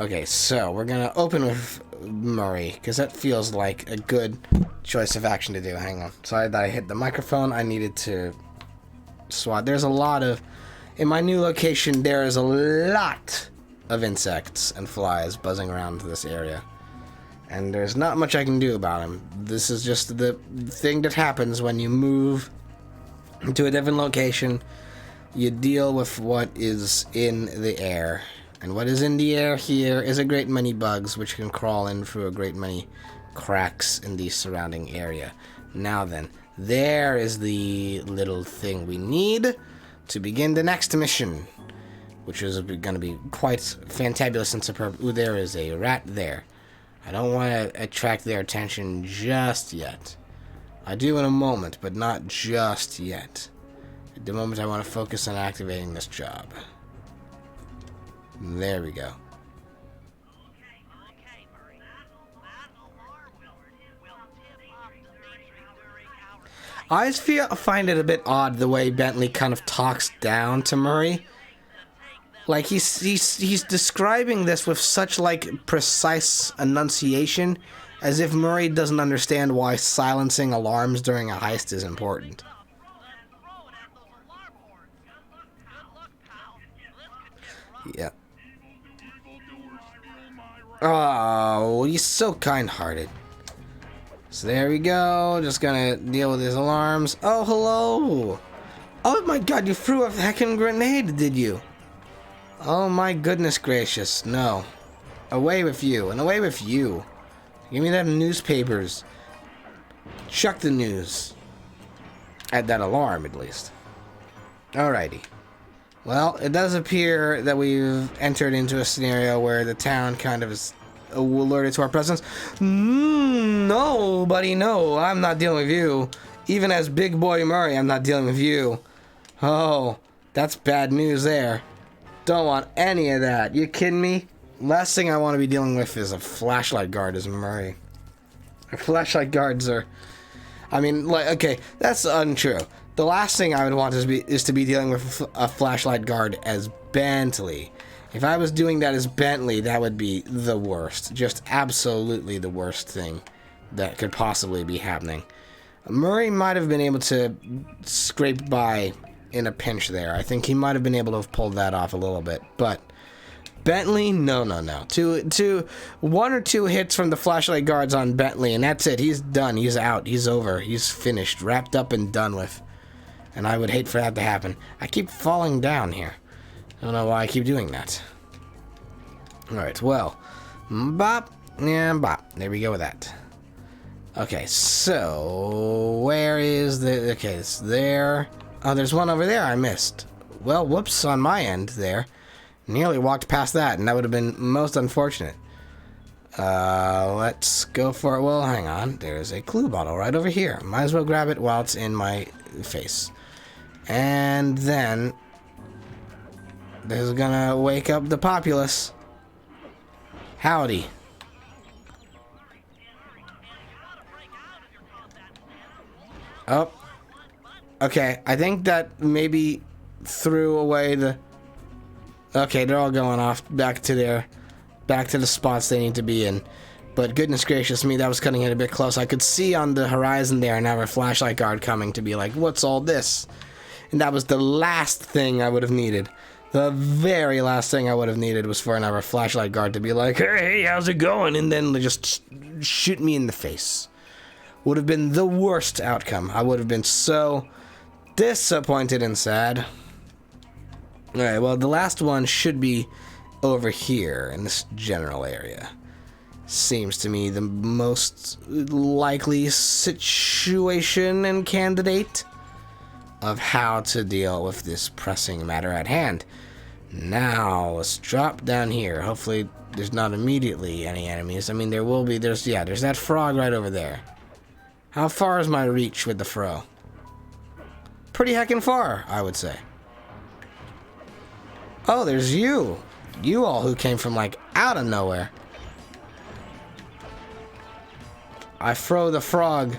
Okay, so we're going to open with Murray, because that feels like a good choice of action to do. Hang on. Sorry that I hit the microphone. I needed to swat. There's a lot of... In my new location, there is a lot of insects and flies buzzing around this area. And there's not much I can do about them. This is just the thing that happens when you move to a different location. You deal with what is in the air. And what is in the air here is a great many bugs which can crawl in through a great many cracks in the surrounding area. Now then, there is the little thing we need to begin the next mission, which is going to be quite fantabulous and superb. Ooh, there is a rat there. I don't want to attract their attention just yet. I do in a moment, but not just yet. At the moment, I want to focus on activating this job. There we go. I just find it a bit odd the way Bentley kind of talks down to Murray. Like he's describing this with such like precise enunciation, as if Murray doesn't understand why silencing alarms during a heist is important. Yeah. Oh, he's so kind-hearted. So there we go. Just gonna deal with his alarms. Oh, hello. Oh my god, you threw a heckin' grenade, did you? Oh my goodness gracious, no. Away with you, and away with you. Give me that newspapers. Chuck the news. At that alarm, at least. Alrighty. Well, it does appear that we've entered into a scenario where the town kind of is alerted to our presence. No, buddy, no. I'm not dealing with you. Even as Big Boy Murray, I'm not dealing with you. Oh, that's bad news there. Don't want any of that. You kidding me? Last thing I want to be dealing with is a flashlight guard as Murray. Flashlight guards are... I mean, like, okay, that's untrue. The last thing I would want is to be dealing with a flashlight guard as Bentley. If I was doing that as Bentley, that would be the worst. Just absolutely the worst thing that could possibly be happening. Murray might have been able to scrape by in a pinch there. I think he might have been able to have pulled that off a little bit, but Bentley, no. One or two hits from the flashlight guards on Bentley, and that's it. He's done. He's out. He's over. He's finished. Wrapped up and done with. And I would hate for that to happen. I keep falling down here. I don't know why I keep doing that. Alright, well. Bop. And bop. There we go with that. Okay, so... Where is the... Okay, it's there. Oh, there's one over there I missed. Well, whoops, on my end there. Nearly walked past that, and that would have been most unfortunate. Let's go for it. Well, hang on. There's a clue bottle right over here. Might as well grab it while it's in my face. And then... This is gonna wake up the populace. Howdy. Oh. Okay, I think that maybe threw away the... Okay, they're all going off back to the spots they need to be in. But goodness gracious me, that was cutting it a bit close. I could see on the horizon there another flashlight guard coming to be like, what's all this? And that was the last thing I would have needed. The very last thing I would have needed was for another flashlight guard to be like, hey, how's it going? And then just shoot me in the face. Would have been the worst outcome. I would have been so disappointed and sad. Alright, well, the last one should be over here in this general area. Seems to me the most likely situation and candidate of how to deal with this pressing matter at hand. Now, let's drop down here. Hopefully, there's not immediately any enemies. I mean, there will be. There's that frog right over there. How far is my reach with the fro? Pretty heckin' far, I would say. Oh, there's you. You all who came from, like, out of nowhere. I throw the frog.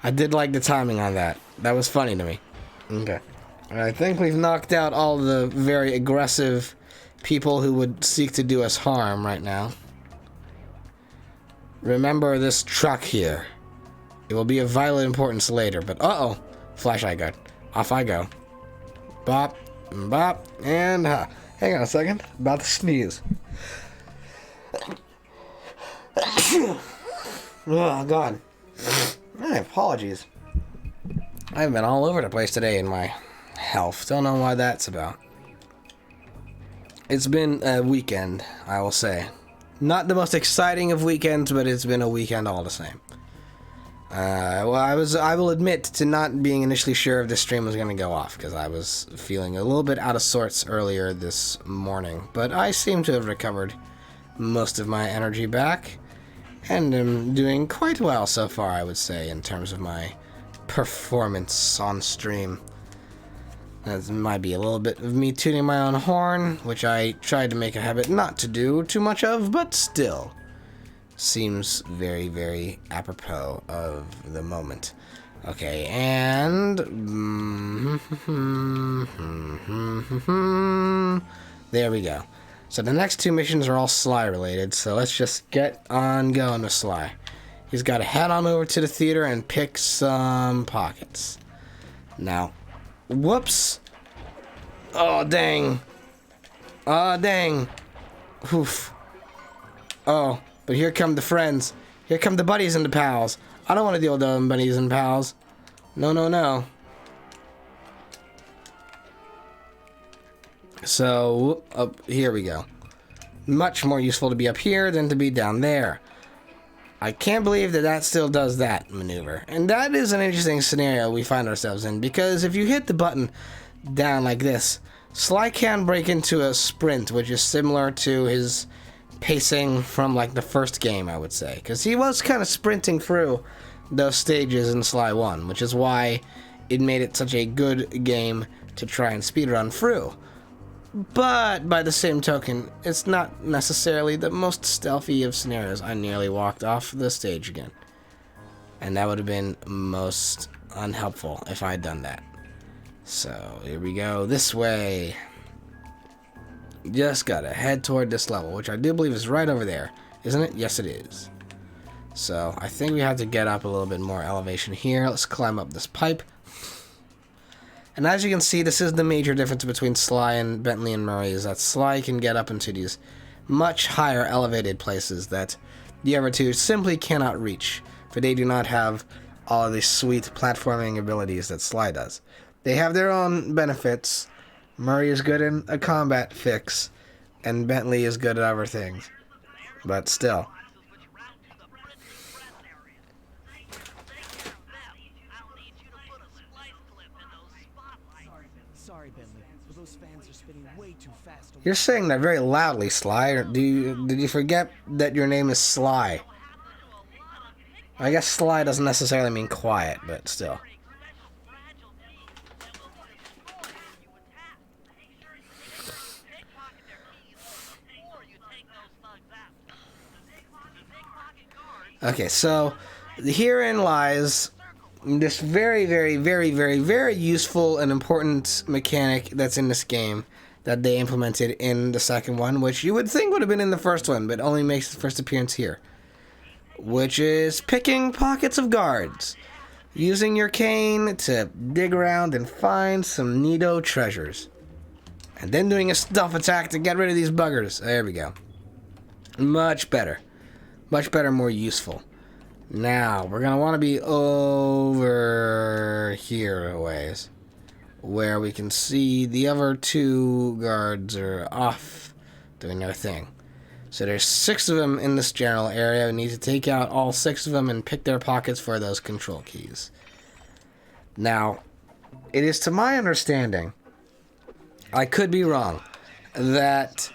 I did like the timing on that. That was funny to me. Okay. I think we've knocked out all the very aggressive people who would seek to do us harm right now. Remember this truck here. It will be of vital importance later, but uh-oh. Flashlight guard. Off I go. Bop, bop, and ha. Hang on a second. About to sneeze. Oh, God. My apologies. I've been all over the place today in my health. Don't know why that's about. It's been a weekend, I will say. Not the most exciting of weekends, but it's been a weekend all the same. Well, I will admit to not being initially sure if this stream was going to go off, because I was feeling a little bit out of sorts earlier this morning, but I seem to have recovered most of my energy back, and am doing quite well so far, I would say, in terms of my performance on stream. That might be a little bit of me tooting my own horn, which I tried to make a habit not to do too much of, but still. Seems very, very apropos of the moment. Okay, and... there we go. So the next two missions are all Sly related, so let's just get on going with Sly. He's got to head on over to the theater and pick some pockets. Now, whoops. Oh, dang. Oh, dang. Oof. Oh. But here come the friends. Here come the buddies and the pals. I don't want to deal with them buddies and pals. No, no, no. So, here we go. Much more useful to be up here than to be down there. I can't believe that still does that maneuver. And that is an interesting scenario we find ourselves in, because if you hit the button down like this, Sly can break into a sprint, which is similar to his pacing from like the first game, I would say, because he was kind of sprinting through those stages in Sly 1, which is why it made it such a good game to try and speedrun through. But by the same token, it's not necessarily the most stealthy of scenarios. I nearly walked off the stage again, and that would have been most unhelpful if I had done that. So here we go, this way. Just gotta head toward this level, which I do believe is right over there. Isn't it? Yes, it is. So I think we have to get up a little bit more elevation here. Let's climb up this pipe. And as you can see, this is the major difference between Sly and Bentley and Murray, is that Sly can get up into these much higher elevated places that the other two simply cannot reach, for they do not have all of these sweet platforming abilities that Sly does. They have their own benefits. Murray is good in a combat fix, and Bentley is good at other things. But still. Sorry, Bentley, but those fans are spinning way too fast. You're saying that very loudly, Sly. Or did you forget that your name is Sly? I guess Sly doesn't necessarily mean quiet, but still. Okay, so herein lies this very, very, very, very, very useful and important mechanic that's in this game that they implemented in the second one, which you would think would have been in the first one, but only makes its first appearance here, which is picking pockets of guards, using your cane to dig around and find some neato treasures, and then doing a stealth attack to get rid of these buggers. There we go. Much better. Much better, more useful. Now, we're going to want to be over here a ways, where we can see the other two guards are off doing their thing. So there's 6 of them in this general area. We need to take out all 6 of them and pick their pockets for those control keys. Now, it is to my understanding, I could be wrong, that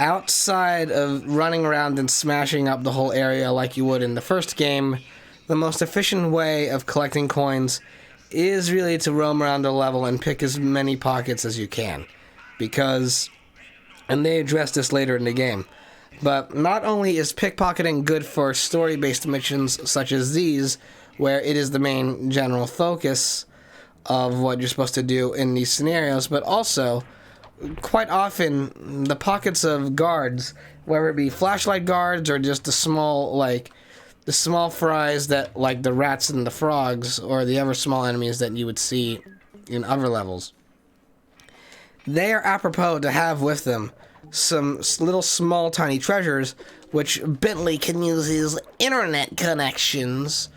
outside of running around and smashing up the whole area like you would in the first game, the most efficient way of collecting coins is really to roam around the level and pick as many pockets as you can. Because, and they address this later in the game, but not only is pickpocketing good for story-based missions such as these, where it is the main general focus of what you're supposed to do in these scenarios, but also quite often the pockets of guards, whether it be flashlight guards or just the small fries that, like the rats and the frogs, or the other small enemies that you would see in other levels, they are apropos to have with them some little small tiny treasures, which Bentley can use his internet connections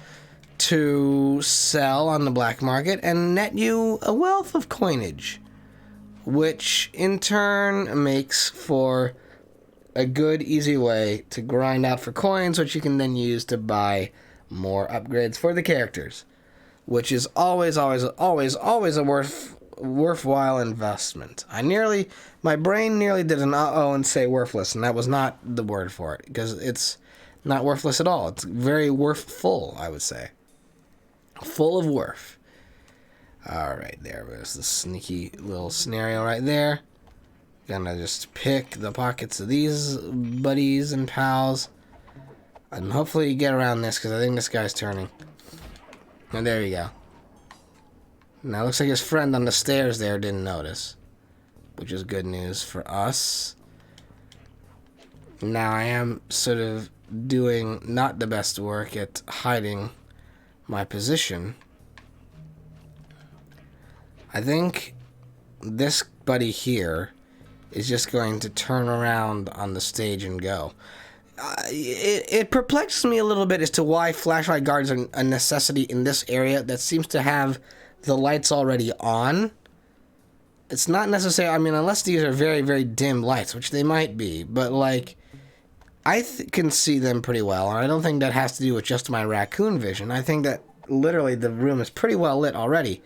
to sell on the black market and net you a wealth of coinage, which in turn makes for a good, easy way to grind out for coins, which you can then use to buy more upgrades for the characters, which is always, always, always, always a worthwhile investment. My brain nearly did an uh-oh and say worthless, and that was not the word for it, because it's not worthless at all. It's very worthful, I would say. Full of worth. Alright, there's the sneaky little scenario right there. Gonna just pick the pockets of these buddies and pals. And hopefully get around this, because I think this guy's turning. And there you go. Now, looks like his friend on the stairs there didn't notice, which is good news for us. Now, I am sort of doing not the best work at hiding my position. I think this buddy here is just going to turn around on the stage and go. It perplexes me a little bit as to why flashlight guards are a necessity in this area that seems to have the lights already on. It's not necessary, I mean, unless these are very, very dim lights, which they might be, but like, I can see them pretty well, and I don't think that has to do with just my raccoon vision. I think that literally the room is pretty well lit already.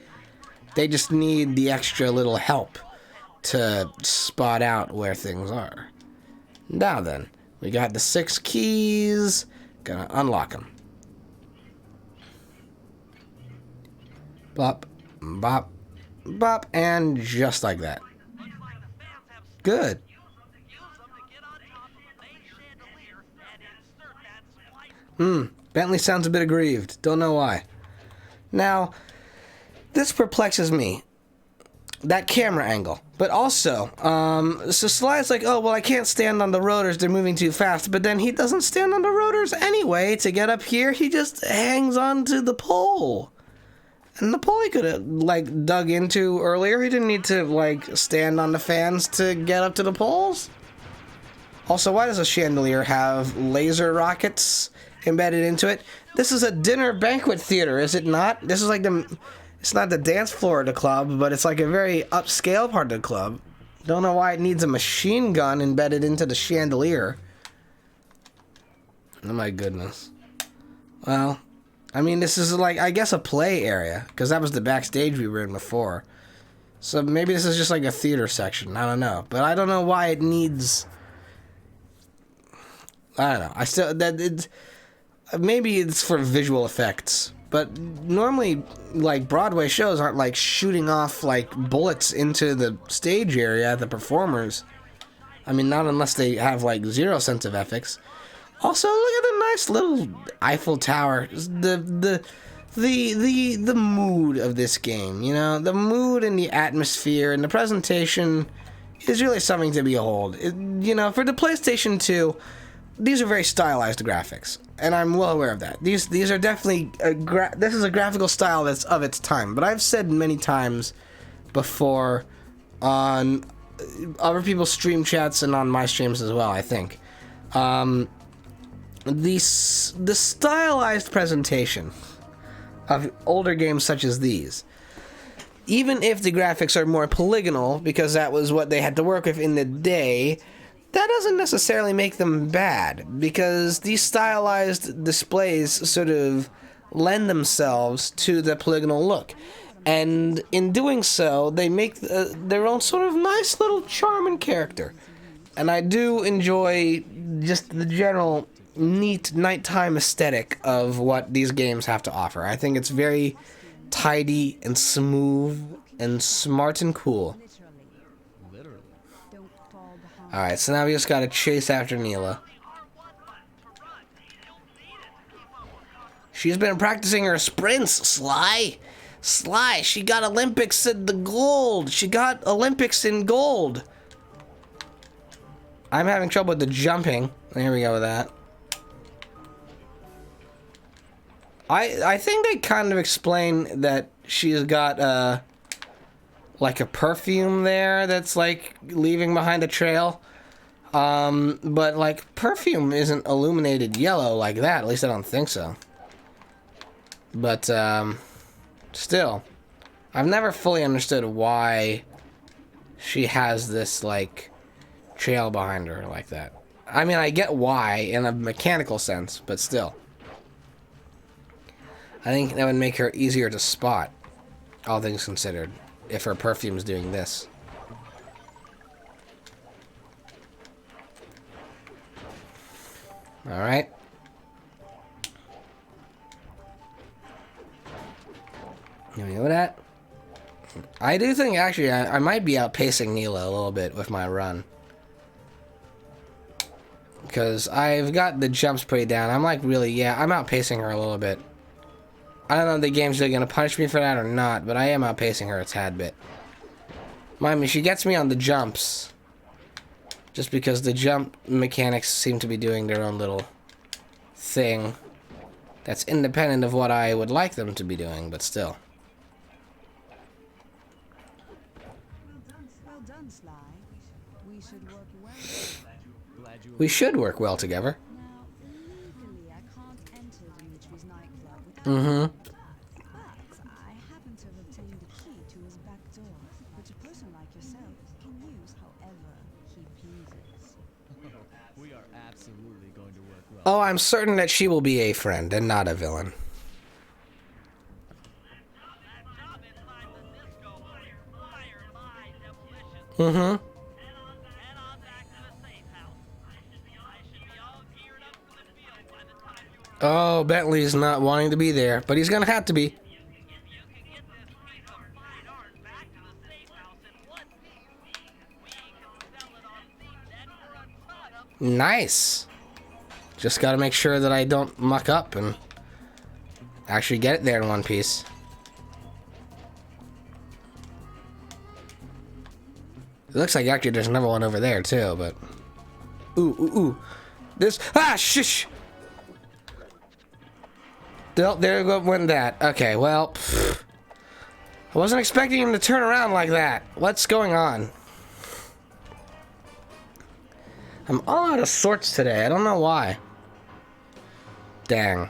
They just need the extra little help to spot out where things are. Now then, we got the 6 keys. Gonna unlock them. Bop, bop, bop, and just like that. Good. Bentley sounds a bit aggrieved. Don't know why. Now, this perplexes me. that camera angle. But also, so Sly's like, oh, well, I can't stand on the rotors, they're moving too fast. But then he doesn't stand on the rotors anyway to get up here. He just hangs on to the pole. And the pole he could have, like, dug into earlier. He didn't need to, like, stand on the fans to get up to the poles. Also, why does a chandelier have laser rockets embedded into it? This is a dinner banquet theater, is it not? This is like it's not the dance floor of the club, but it's like a very upscale part of the club. Don't know why it needs a machine gun embedded into the chandelier. Oh my goodness. Well, I mean, this is like, I guess, a play area, because that was the backstage we were in before. So maybe this is just like a theater section. I don't know. But I don't know why it needs... I don't know. I still... maybe it's for visual effects. But normally, like, Broadway shows aren't, like, shooting off, like, bullets into the stage area, the performers. I mean, not unless they have, like, zero sense of ethics. Also, look at the nice little Eiffel Tower. The mood of this game, you know? The mood and the atmosphere and the presentation is really something to behold. You know, for the PlayStation 2... these are very stylized graphics, and I'm well aware of that. These are definitely this is a graphical style that's of its time. But I've said many times before on other people's stream chats and on my streams as well, I think, the stylized presentation of older games such as these, even if the graphics are more polygonal because that was what they had to work with in the day, that doesn't necessarily make them bad, because these stylized displays sort of lend themselves to the polygonal look. And in doing so, they make their own sort of nice little charm and character. And I do enjoy just the general neat nighttime aesthetic of what these games have to offer. I think it's very tidy and smooth and smart and cool. Alright, so now we just gotta chase after Neela. She's been practicing her sprints, Sly. Sly, she got Olympics in the gold. She got Olympics in gold. I'm having trouble with the jumping. There we go with that. I think they kind of explain that she's got, like a perfume there that's like leaving behind a trail. But like perfume isn't illuminated yellow like that. At least I don't think so. But, still, I've never fully understood why she has this like trail behind her like that. I mean, I get why in a mechanical sense, but still. I think that would make her easier to spot, all things considered, if her perfume's doing this. Alright. You know that? I do think, actually, I might be outpacing Neela a little bit with my run. Because I've got the jumps pretty down. I'm like, really, yeah, I'm outpacing her a little bit. I don't know if the game's really going to punish me for that or not, but I am outpacing her a tad bit. Mind me, she gets me on the jumps. Just because the jump mechanics seem to be doing their own little thing. That's independent of what I would like them to be doing, but still. Well done, Sly. We should work well. We should work well together. Now, legally, I can't enter Dimitri's nightclub without but I happen to have obtained the key to his back door, which a person like yourself can use however he pleases. We are absolutely going to work well. Oh, I'm certain that she will be a friend and not a villain. Mm-hmm. Oh, Bentley's not wanting to be there, but he's gonna have to be. Nice. Just gotta make sure that I don't muck up and actually get it there in one piece. It looks like actually there's another one over there too, but... Ooh, ooh, ooh. This... Ah, shush! There went that. Okay, well... Pfft. I wasn't expecting him to turn around like that. What's going on? I'm all out of sorts today. I don't know why. Dang.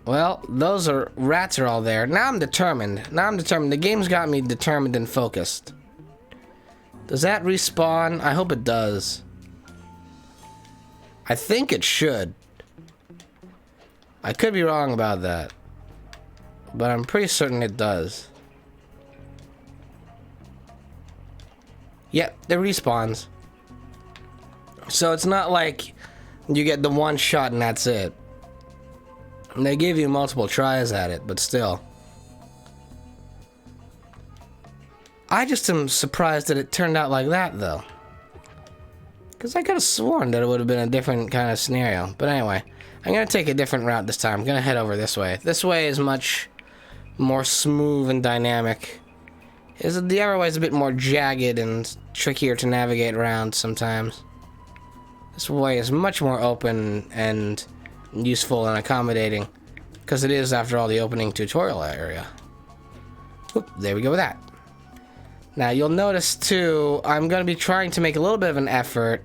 Well, those are... Rats are all there. Now I'm determined. The game's got me determined and focused. Does that respawn? I hope it does. I think it should. I could be wrong about that. But I'm pretty certain it does. Yep, it respawns. So it's not like you get the one shot and that's it. And they give you multiple tries at it, but still. I just am surprised that it turned out like that, though. Because I could have sworn that it would have been a different kind of scenario. But anyway, I'm going to take a different route this time. I'm going to head over this way. This way is much more smooth and dynamic. The other way is a bit more jagged and trickier to navigate around sometimes. This way is much more open and useful and accommodating. Because it is, after all, the opening tutorial area. Oop, there we go with that. Now, you'll notice, too, I'm going to be trying to make a little bit of an effort,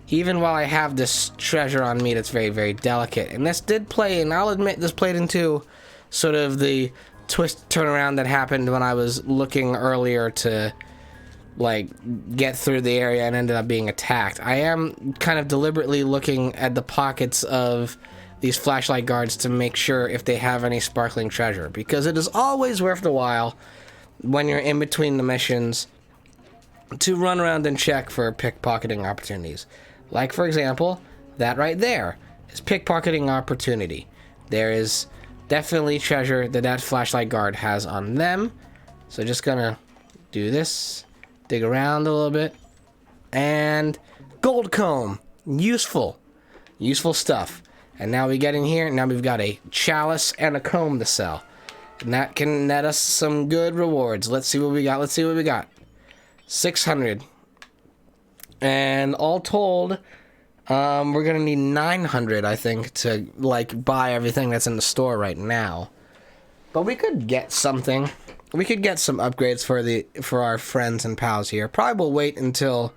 even while I have this treasure on me that's very, very delicate. And this did play, and I'll admit this played into sort of the twist turnaround that happened when I was looking earlier to, like, get through the area and ended up being attacked. I am kind of deliberately looking at the pockets of these flashlight guards to make sure if they have any sparkling treasure, because it is always worth the while when you're in between the missions to run around and check for pickpocketing opportunities. Like, for example, that right there is pickpocketing opportunity. There is definitely treasure that flashlight guard has on them. So just gonna do this, dig around a little bit, and gold comb. Useful stuff. And now we get in here, now we've got a chalice and a comb to sell. And that can net us some good rewards. Let's see what we got. 600. And all told, we're gonna need 900, I think, to, like, buy everything that's in the store right now. But we could get something. We could get some upgrades for our friends and pals here. Probably we'll wait until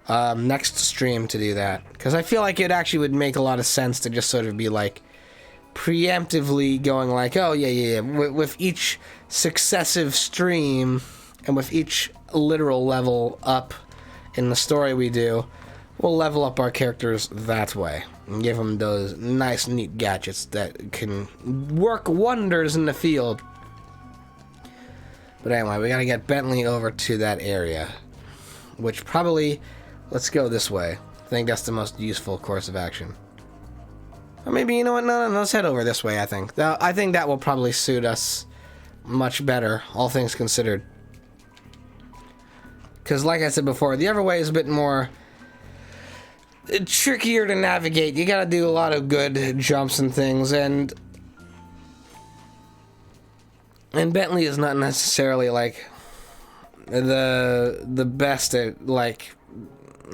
next stream to do that. Because I feel like it actually would make a lot of sense to just sort of be, like, preemptively going like, oh, yeah. With each successive stream and with each literal level up in the story we do, we'll level up our characters that way and give them those nice, neat gadgets that can work wonders in the field. But anyway, we gotta get Bentley over to that area, which probably, let's go this way. I think that's the most useful course of action. Or maybe, you know what, no, let's head over this way, I think. I think that will probably suit us much better, all things considered. Because, like I said before, the other way is a bit more trickier to navigate. You gotta do a lot of good jumps and things, and Bentley is not necessarily, like, the best at, like...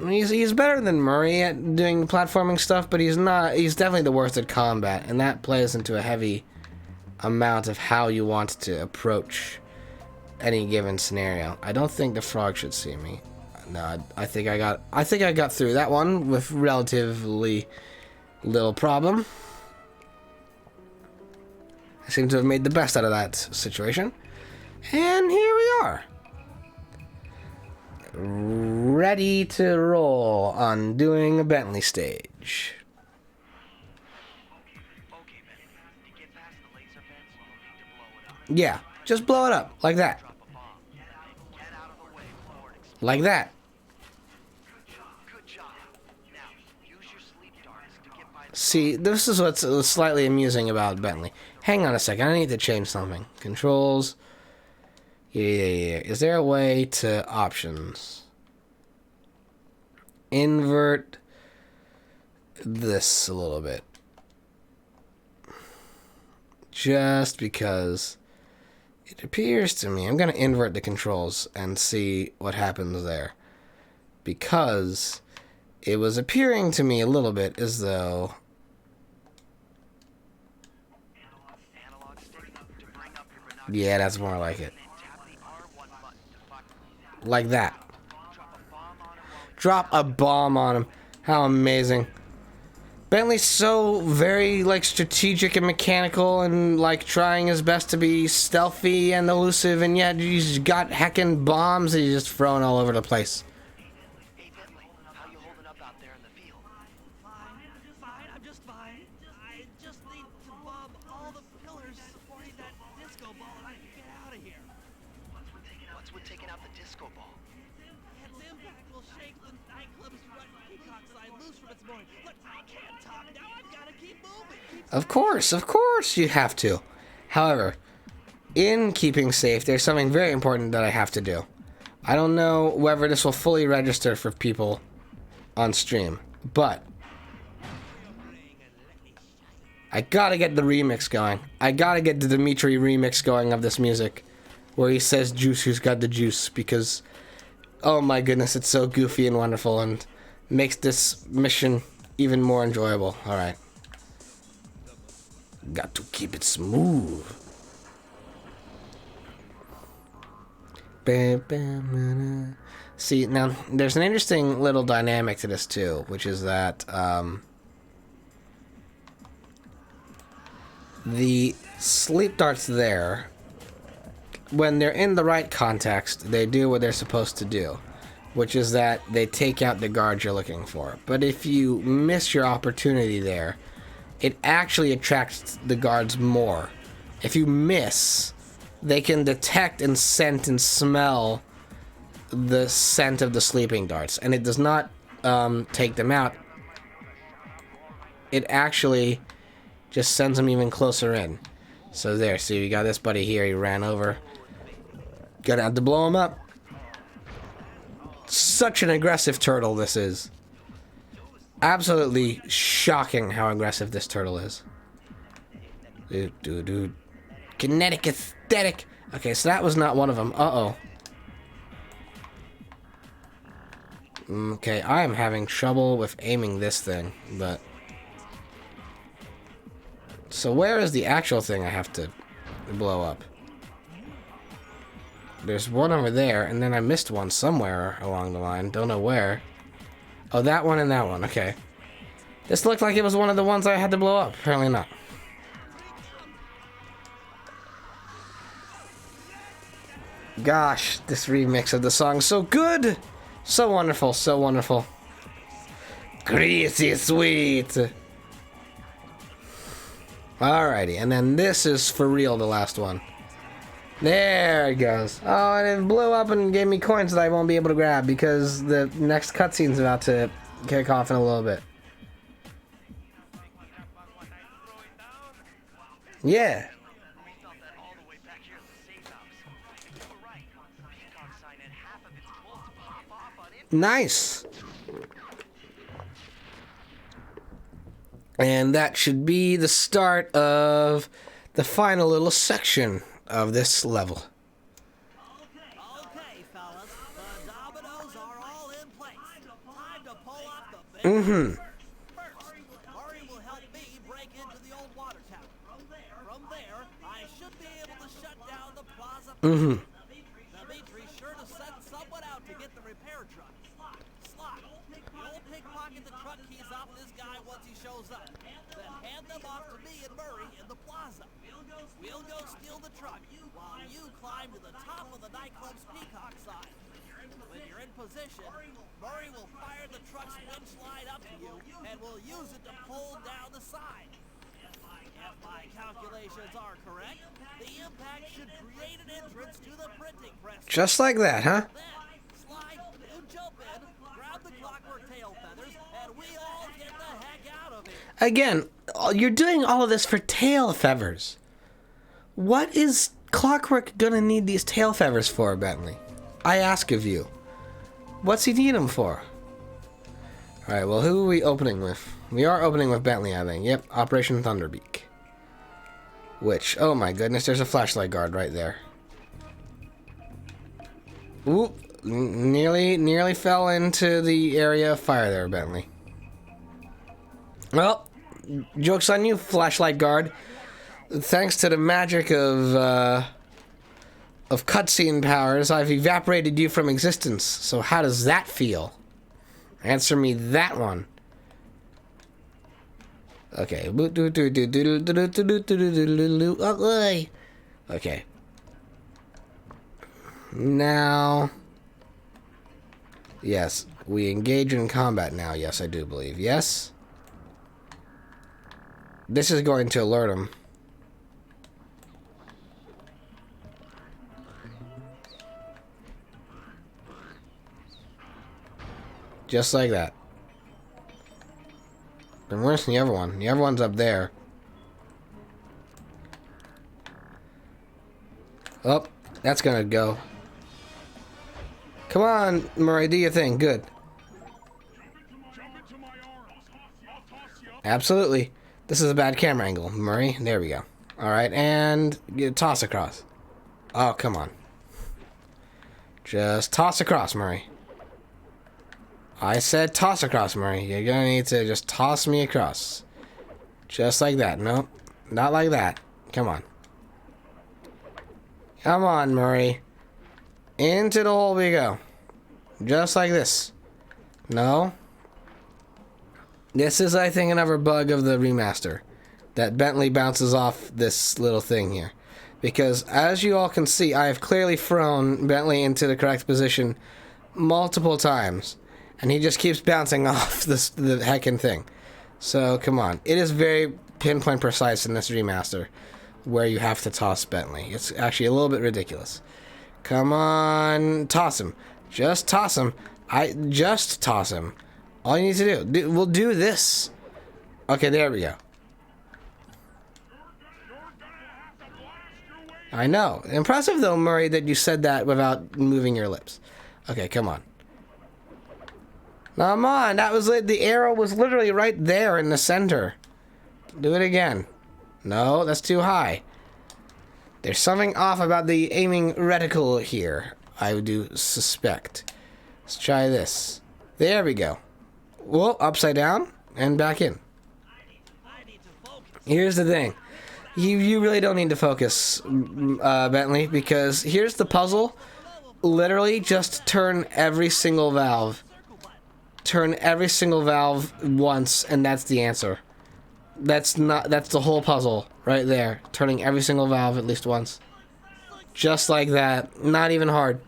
He's better than Murray at doing the platforming stuff, but he's definitely the worst at combat, and that plays into a heavy amount of how you want to approach any given scenario. I don't think the frog should see me. No, I think I got through that one with relatively little problem. I seem to have made the best out of that situation. And here we are. Ready to roll on doing a Bentley stage. Yeah, just blow it up, like that. Like that. See, this is what's slightly amusing about Bentley. Hang on a second, I need to change something. Controls. Yeah. Is there a way to options? Invert this a little bit. Just because It appears to me... I'm going to invert the controls and see what happens there. Because it was appearing to me a little bit as though... Yeah, that's more like it. Like that. Drop a bomb on him. How amazing. Bentley's so very, like, strategic and mechanical and, like, trying his best to be stealthy and elusive, and yet he's got heckin' bombs that he's just throwing all over the place. Hey, Bentley, how you holding up out there in the field? Fine, I'm just fine. I just need to bomb all the pillars supporting that disco ball and I can get out of here. What's with taking out the disco ball? Its impact will shake the nightclub's front peacock sign loose from its mooring. Look, I can't talk now. I've got to keep moving. Of course you have to. However, in keeping safe, there's something very important that I have to do. I don't know whether this will fully register for people on stream, but I gotta get the remix going. I gotta get the Dimitri remix going of this music, where he says "Juice, who's got the juice?" Because, oh my goodness, it's so goofy and wonderful, and makes this mission even more enjoyable. All right, got to keep it smooth. See, now there's an interesting little dynamic to this too, which is that the sleep darts there, when they're in the right context, they do what they're supposed to do, which is that they take out the guards you're looking for. But if you miss your opportunity there, it actually attracts the guards more. If you miss, they can detect and scent and smell the scent of the sleeping darts, and it does not take them out. It actually just sends them even closer in. So there, see, we got this buddy here, he ran over. Gonna have to blow him up. Such an aggressive turtle this is. Absolutely shocking how aggressive this turtle is. Dude. Kinetic aesthetic. Okay, so that was not one of them. Uh-oh. Okay, I am having trouble with aiming this thing, but... So where is the actual thing I have to blow up? There's one over there, and then I missed one somewhere along the line. Don't know where. Oh, that one and that one. Okay. This looked like it was one of the ones I had to blow up. Apparently not. Gosh, this remix of the song is so good! So wonderful, so wonderful. Greasy sweet! Alrighty, and then this is for real the last one. There it goes. Oh, and it blew up and gave me coins that I won't be able to grab because the next cutscene's about to kick off in a little bit. Yeah. Nice. And that should be the start of the final little section of this level. Okay, fellas, the dominoes are all in place. Time to pull off the big Mm-hmm. First, Murray will help me break into the old water tower. From there, I should be able to shut down the plaza. Mm-hmm. Dimitri's sure to send someone out to get the repair truck. Slot, you'll pickpocket the truck keys off this guy once he shows up. Then hand them off to me and Murray in the plaza. We'll go steal the truck while you climb to the top of the nightclub's peacock sign. When you're in position, Murray will fire the truck's winch line up to you and will use it to pull down the sign. If my calculations are correct, the impact should create an entrance to the printing press. Just like that, huh? Then, slide, you jump in, grab the clockwork tail feathers, and we all get the heck out of here. Again, you're doing all of this for tail feathers. What is Clockwork gonna need these tail feathers for, Bentley? I ask of you. What's he need them for? Alright, well, who are we opening with? We are opening with Bentley, I think. Yep, Operation Thunderbeak. Which, oh my goodness, there's a flashlight guard right there. Ooh, nearly fell into the area of fire there, Bentley. Well, joke's on you, flashlight guard. Thanks to the magic of cutscene powers, I've evaporated you from existence. So how does that feel? Answer me that one. Okay. Okay. Now... Yes, we engage in combat now. Yes, I do believe. Yes? This is going to alert him. Just like that. And where's the other one? The other one's up there. Oh, that's gonna go. Come on, Murray, do your thing. Good. Absolutely. This is a bad camera angle, Murray. There we go. Alright, and toss across. Oh, come on. Just toss across, Murray. I said toss across, Murray. You're gonna need to just toss me across. Just like that. Nope. Not like that. Come on. Come on, Murray. Into the hole we go. Just like this. No. This is, I think, another bug of the remaster. That Bentley bounces off this little thing here. Because, as you all can see, I have clearly thrown Bentley into the correct position multiple times. And he just keeps bouncing off the heckin' thing. So, come on. It is very pinpoint precise in this remaster where you have to toss Bentley. It's actually a little bit ridiculous. Come on. Toss him. Just toss him. Just toss him. All you need to do. We'll do this. Okay, there we go. I know. Impressive, though, Murray, that you said that without moving your lips. Okay, come on. Come on. That was the arrow was literally right there in the center. Do it again. No, that's too high. There's something off about the aiming reticle here, I do suspect. Let's try this. There we go. Whoa, upside down and back in. Here's the thing. You really don't need to focus, Bentley, because here's the puzzle. Literally just turn every single valve. Turn every single valve once, and that's the answer. That's the whole puzzle right there. Turning every single valve at least once. Just like that. Not even hard.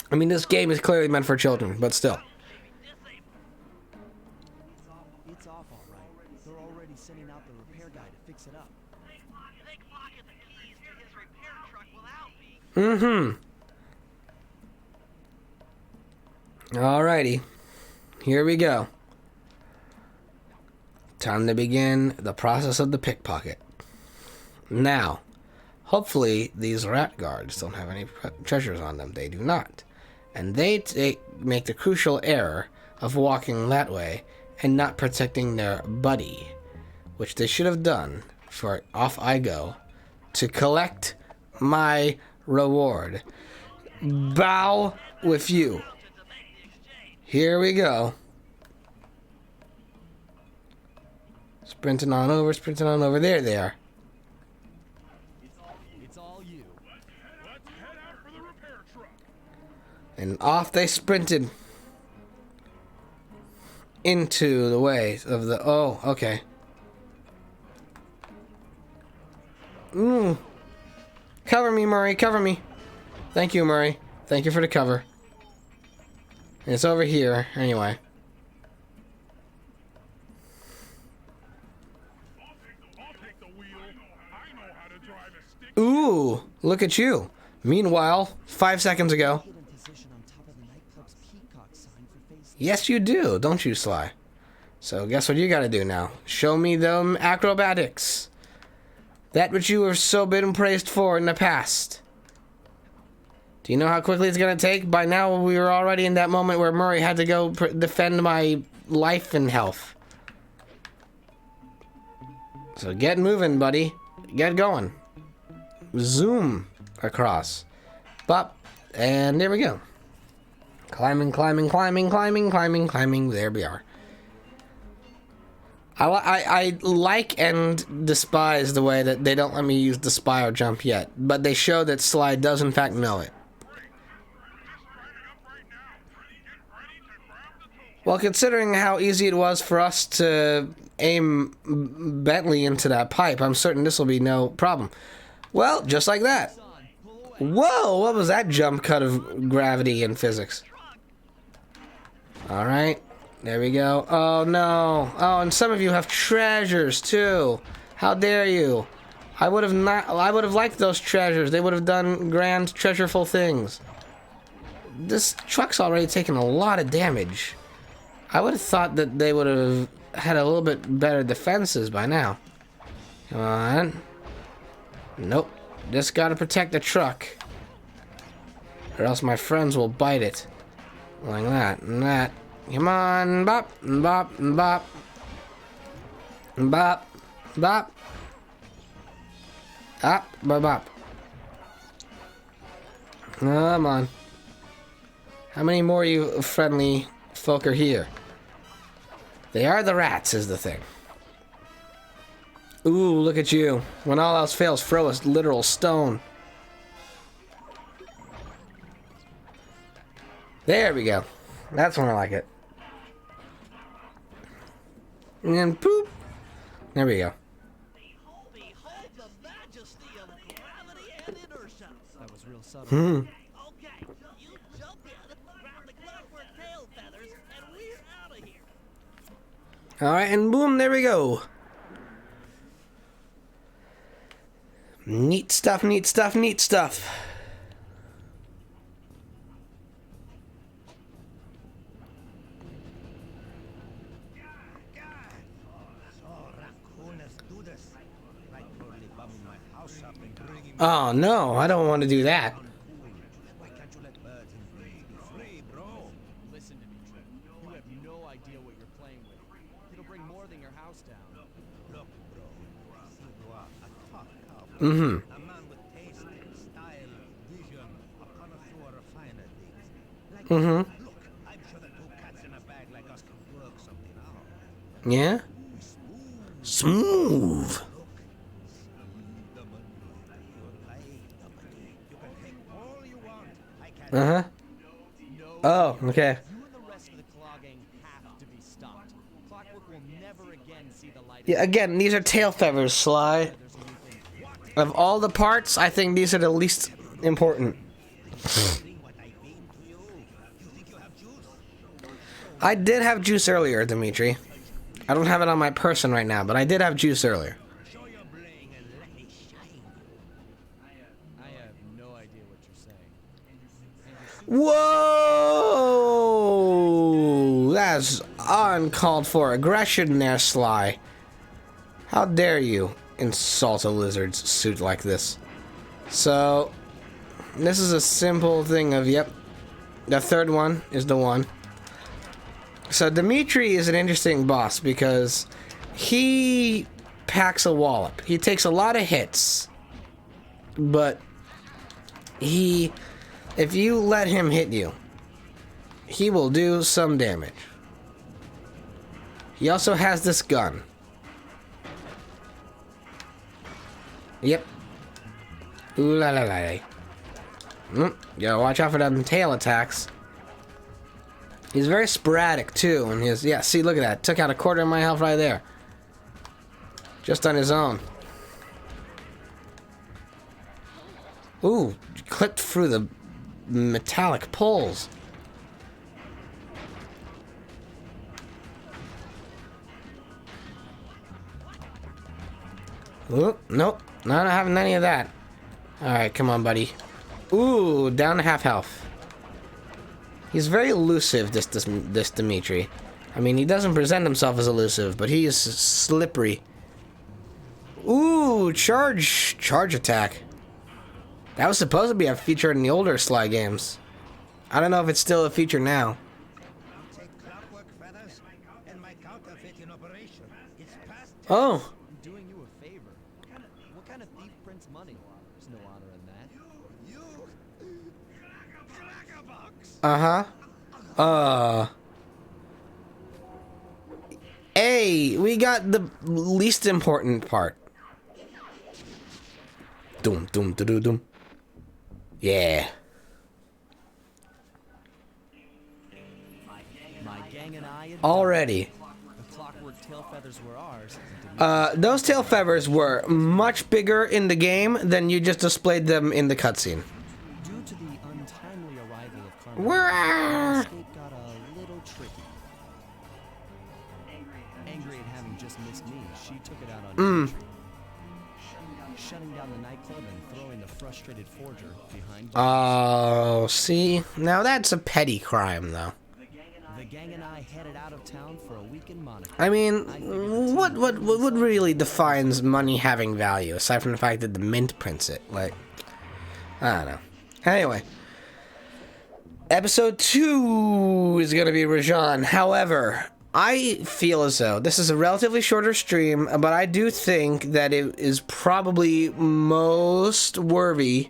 I mean, this game is clearly meant for children, but still. It's off all right. They're already sending out the repair guy to fix it up. They pocket the keys to his repair truck without me. Alrighty. Here we go. Time to begin the process of the pickpocket. Now, hopefully these rat guards don't have any treasures on them. They do not. And they make the crucial error of walking that way and not protecting their buddy, which they should have done, for off I go to collect my reward. Bow with you. Here we go. Sprinting on over, sprinting on over. There they are. It's all you. Let's head out for the repair truck. And off they sprinted. Into the way of the... Oh, okay. Cover me, Murray, cover me. Thank you, Murray. Thank you for the cover. And it's over here, anyway. I'll take the wheel. I know how to drive a stick. Ooh, look at you. Meanwhile, 5 seconds ago. Get in position on top of the nightclub's peacock sign for phase. Yes, you do, don't you, Sly? So guess what you gotta do now? Show me them acrobatics. That which you have so been praised for in the past. Do you know how quickly it's gonna take? By now, we were already in that moment where Murray had to go defend my life and health. So get moving, buddy. Get going. Zoom across. But And there we go. Climbing, climbing, climbing, climbing, climbing, climbing. There we are. I like and despise the way that they don't let me use the spire jump yet, but they show that Sly does in fact know it. Well, considering how easy it was for us to aim Bentley into that pipe, I'm certain this will be no problem. Well, just like that. Whoa, what was that jump cut of gravity and physics? Alright, there we go. Oh no. Oh, and some of you have treasures too. How dare you? I would have liked those treasures. They would have done grand, treasureful things. This truck's already taken a lot of damage. I would have thought that they would have had a little bit better defenses by now. Come on. Nope. Just gotta protect the truck. Or else my friends will bite it. Like that and that. Come on. Bop, bop, bop. Bop, bop. Up, bop, bop. Come on. How many more of you friendly folk are here? They are the rats, is the thing. Ooh, look at you. When all else fails, throw a literal stone. There we go. That's when I like it. And then poop. There we go. Behold the majesty of gravity and inertia. That was real subtle. Okay, you jump in, grab the clockwork tail feathers, and we're out of here. Alright, and boom, there we go. Neat stuff, neat stuff, neat stuff. Oh no, I don't want to do that. Listen to me, Trip. You have no idea what you're playing with. It'll bring more than your house down. Look, bro, you are a tough cowboy. Mm-hmm. A man with taste, style, vision, a connoisseur of finer things. Like, look, I'm sure the two cats in a bag like us can work something out. Yeah? Smooth. Look, the money, you like the money. You can take all you want. I can't. Uh-huh. Oh, okay. You and the rest of the Claw Gang have to be stopped. Clockwork will never again see the light. Yeah, again, these are tail feathers, Sly. There's a new thing. Of all the parts, I think these are the least important. Hearing what I've been to you. You think you have juice? I did have juice earlier, Dimitri. I don't have it on my person right now, but I did have juice earlier. Show your bling and let it shine. I have no idea what you're saying. And your suit Whoa! That's uncalled for aggression there, Sly. How dare you insult a lizard's suit like this? So, this is a simple thing of, yep, the third one is the one. So Dimitri is an interesting boss because he packs a wallop. He takes a lot of hits, but if you let him hit you, he will do some damage. He also has this gun. Yep. Ooh la la la. Gotta watch out for them tail attacks. He's very sporadic too, and yeah, see, look at that. Took out a quarter of my health right there. Just on his own. Ooh, clipped through the metallic poles. Ooh, nope, not having any of that. Alright, come on, buddy. Ooh, down to half health. He's very elusive, this Dimitri. I mean, he doesn't present himself as elusive, but he is slippery. Ooh, charge attack. That was supposed to be a feature in the older Sly games. I don't know if it's still a feature now. Take clockwork feathers and my counterfeit in operation. It's past. Oh, I'm doing you a favor. What kind of thief prints money? There's no honor in that. You Hey, we got the least important part. Doom, doom, doom, doom. Yeah. My gang and I Already. the clockwork tail feathers were ours. Those tail feathers were much bigger in the game than you just displayed them in the cutscene. Due to the untimely arrival of Carmen, Wah! the escape got a little tricky. Angry at having just missed me, she took it out on Dimitri. Shutting down the nightclub and throwing the frustrated forger behind bars. Oh, see? Now that's a petty crime, though. The gang and I headed out of town for a week in Monaco. I mean, what really defines money having value, aside from the fact that the mint prints it? Like, I don't know. Anyway. Episode 2 is going to be Rajan. However, I feel as though this is a relatively shorter stream, but I do think that it is probably most worthy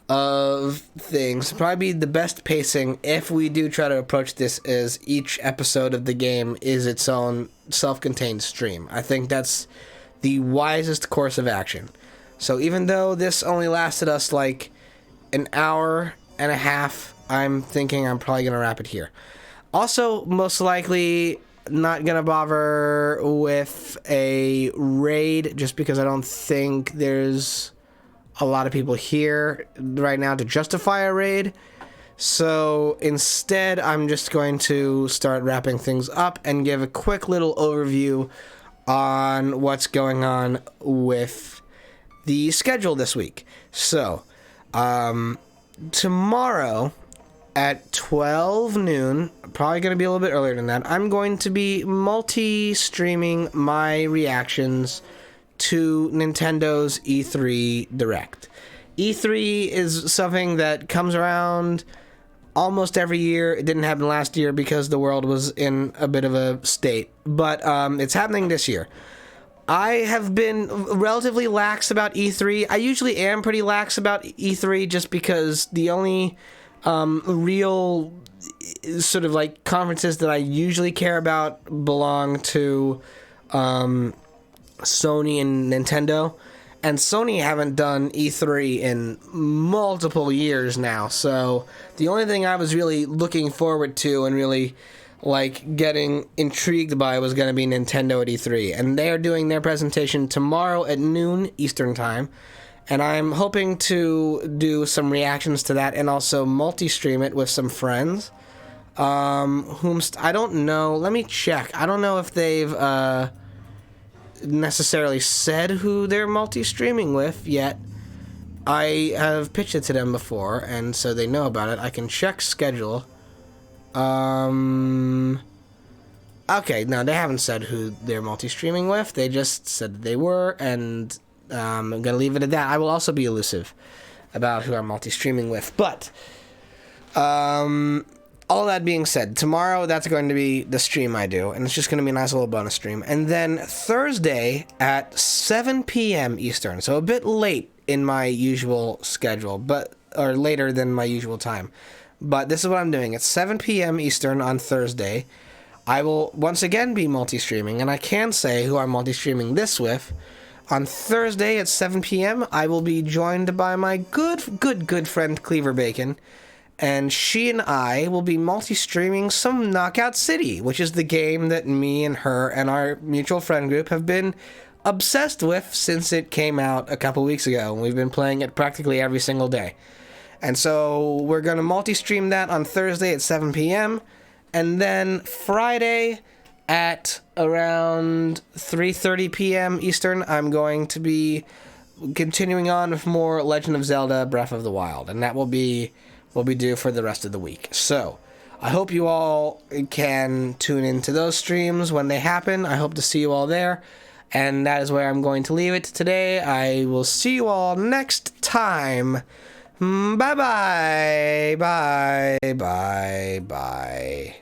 of things. Probably the best pacing if we do try to approach this as each episode of the game is its own self-contained stream. I think that's the wisest course of action. So even though this only lasted us like an hour and a half, I'm thinking I'm probably going to wrap it here. Also, most likely not going to bother with a raid just because I don't think there's a lot of people here right now to justify a raid. So instead, I'm just going to start wrapping things up and give a quick little overview on what's going on with the schedule this week. So, tomorrow at 12 noon, probably going to be a little bit earlier than that, I'm going to be multi-streaming my reactions to Nintendo's E3 Direct. E3 is something that comes around almost every year. It didn't happen last year because the world was in a bit of a state, but it's happening this year. I have been relatively lax about E3. I usually am pretty lax about E3 just because the only real sort of like conferences that I usually care about belong to Sony and Nintendo, and Sony haven't done E3 in multiple years now, so the only thing I was really looking forward to and really like getting intrigued by was going to be Nintendo at E3, and they're doing their presentation tomorrow at noon Eastern time, and I'm hoping to do some reactions to that and also multi-stream it with some friends I don't know, let me check. I don't know if they've necessarily said who they're multi-streaming with yet. I have pitched it to them before, and so they know about it. I can check schedule. Okay, no, they haven't said who they're multi-streaming with. They just said that they were, and I'm going to leave it at that. I will also be elusive about who I'm multi-streaming with. But, all that being said, tomorrow that's going to be the stream I do, and it's just going to be a nice little bonus stream. And then Thursday at 7 p.m. Eastern, so a bit late in my usual schedule, or later than my usual time. But this is what I'm doing. At 7 p.m. Eastern on Thursday, I will once again be multi-streaming, and I can say who I'm multi-streaming this with. On Thursday at 7 p.m., I will be joined by my good friend Cleaver Bacon, and she and I will be multi-streaming some Knockout City, which is the game that me and her and our mutual friend group have been obsessed with since it came out a couple weeks ago, and we've been playing it practically every single day. And so we're going to multi-stream that on Thursday at 7 p.m., and then Friday at around 3:30 p.m. Eastern, I'm going to be continuing on with more Legend of Zelda Breath of the Wild, and that will be what we do for the rest of the week. So I hope you all can tune into those streams when they happen. I hope to see you all there, and that is where I'm going to leave it today. I will see you all next time. Bye-bye. Bye. Bye. Bye.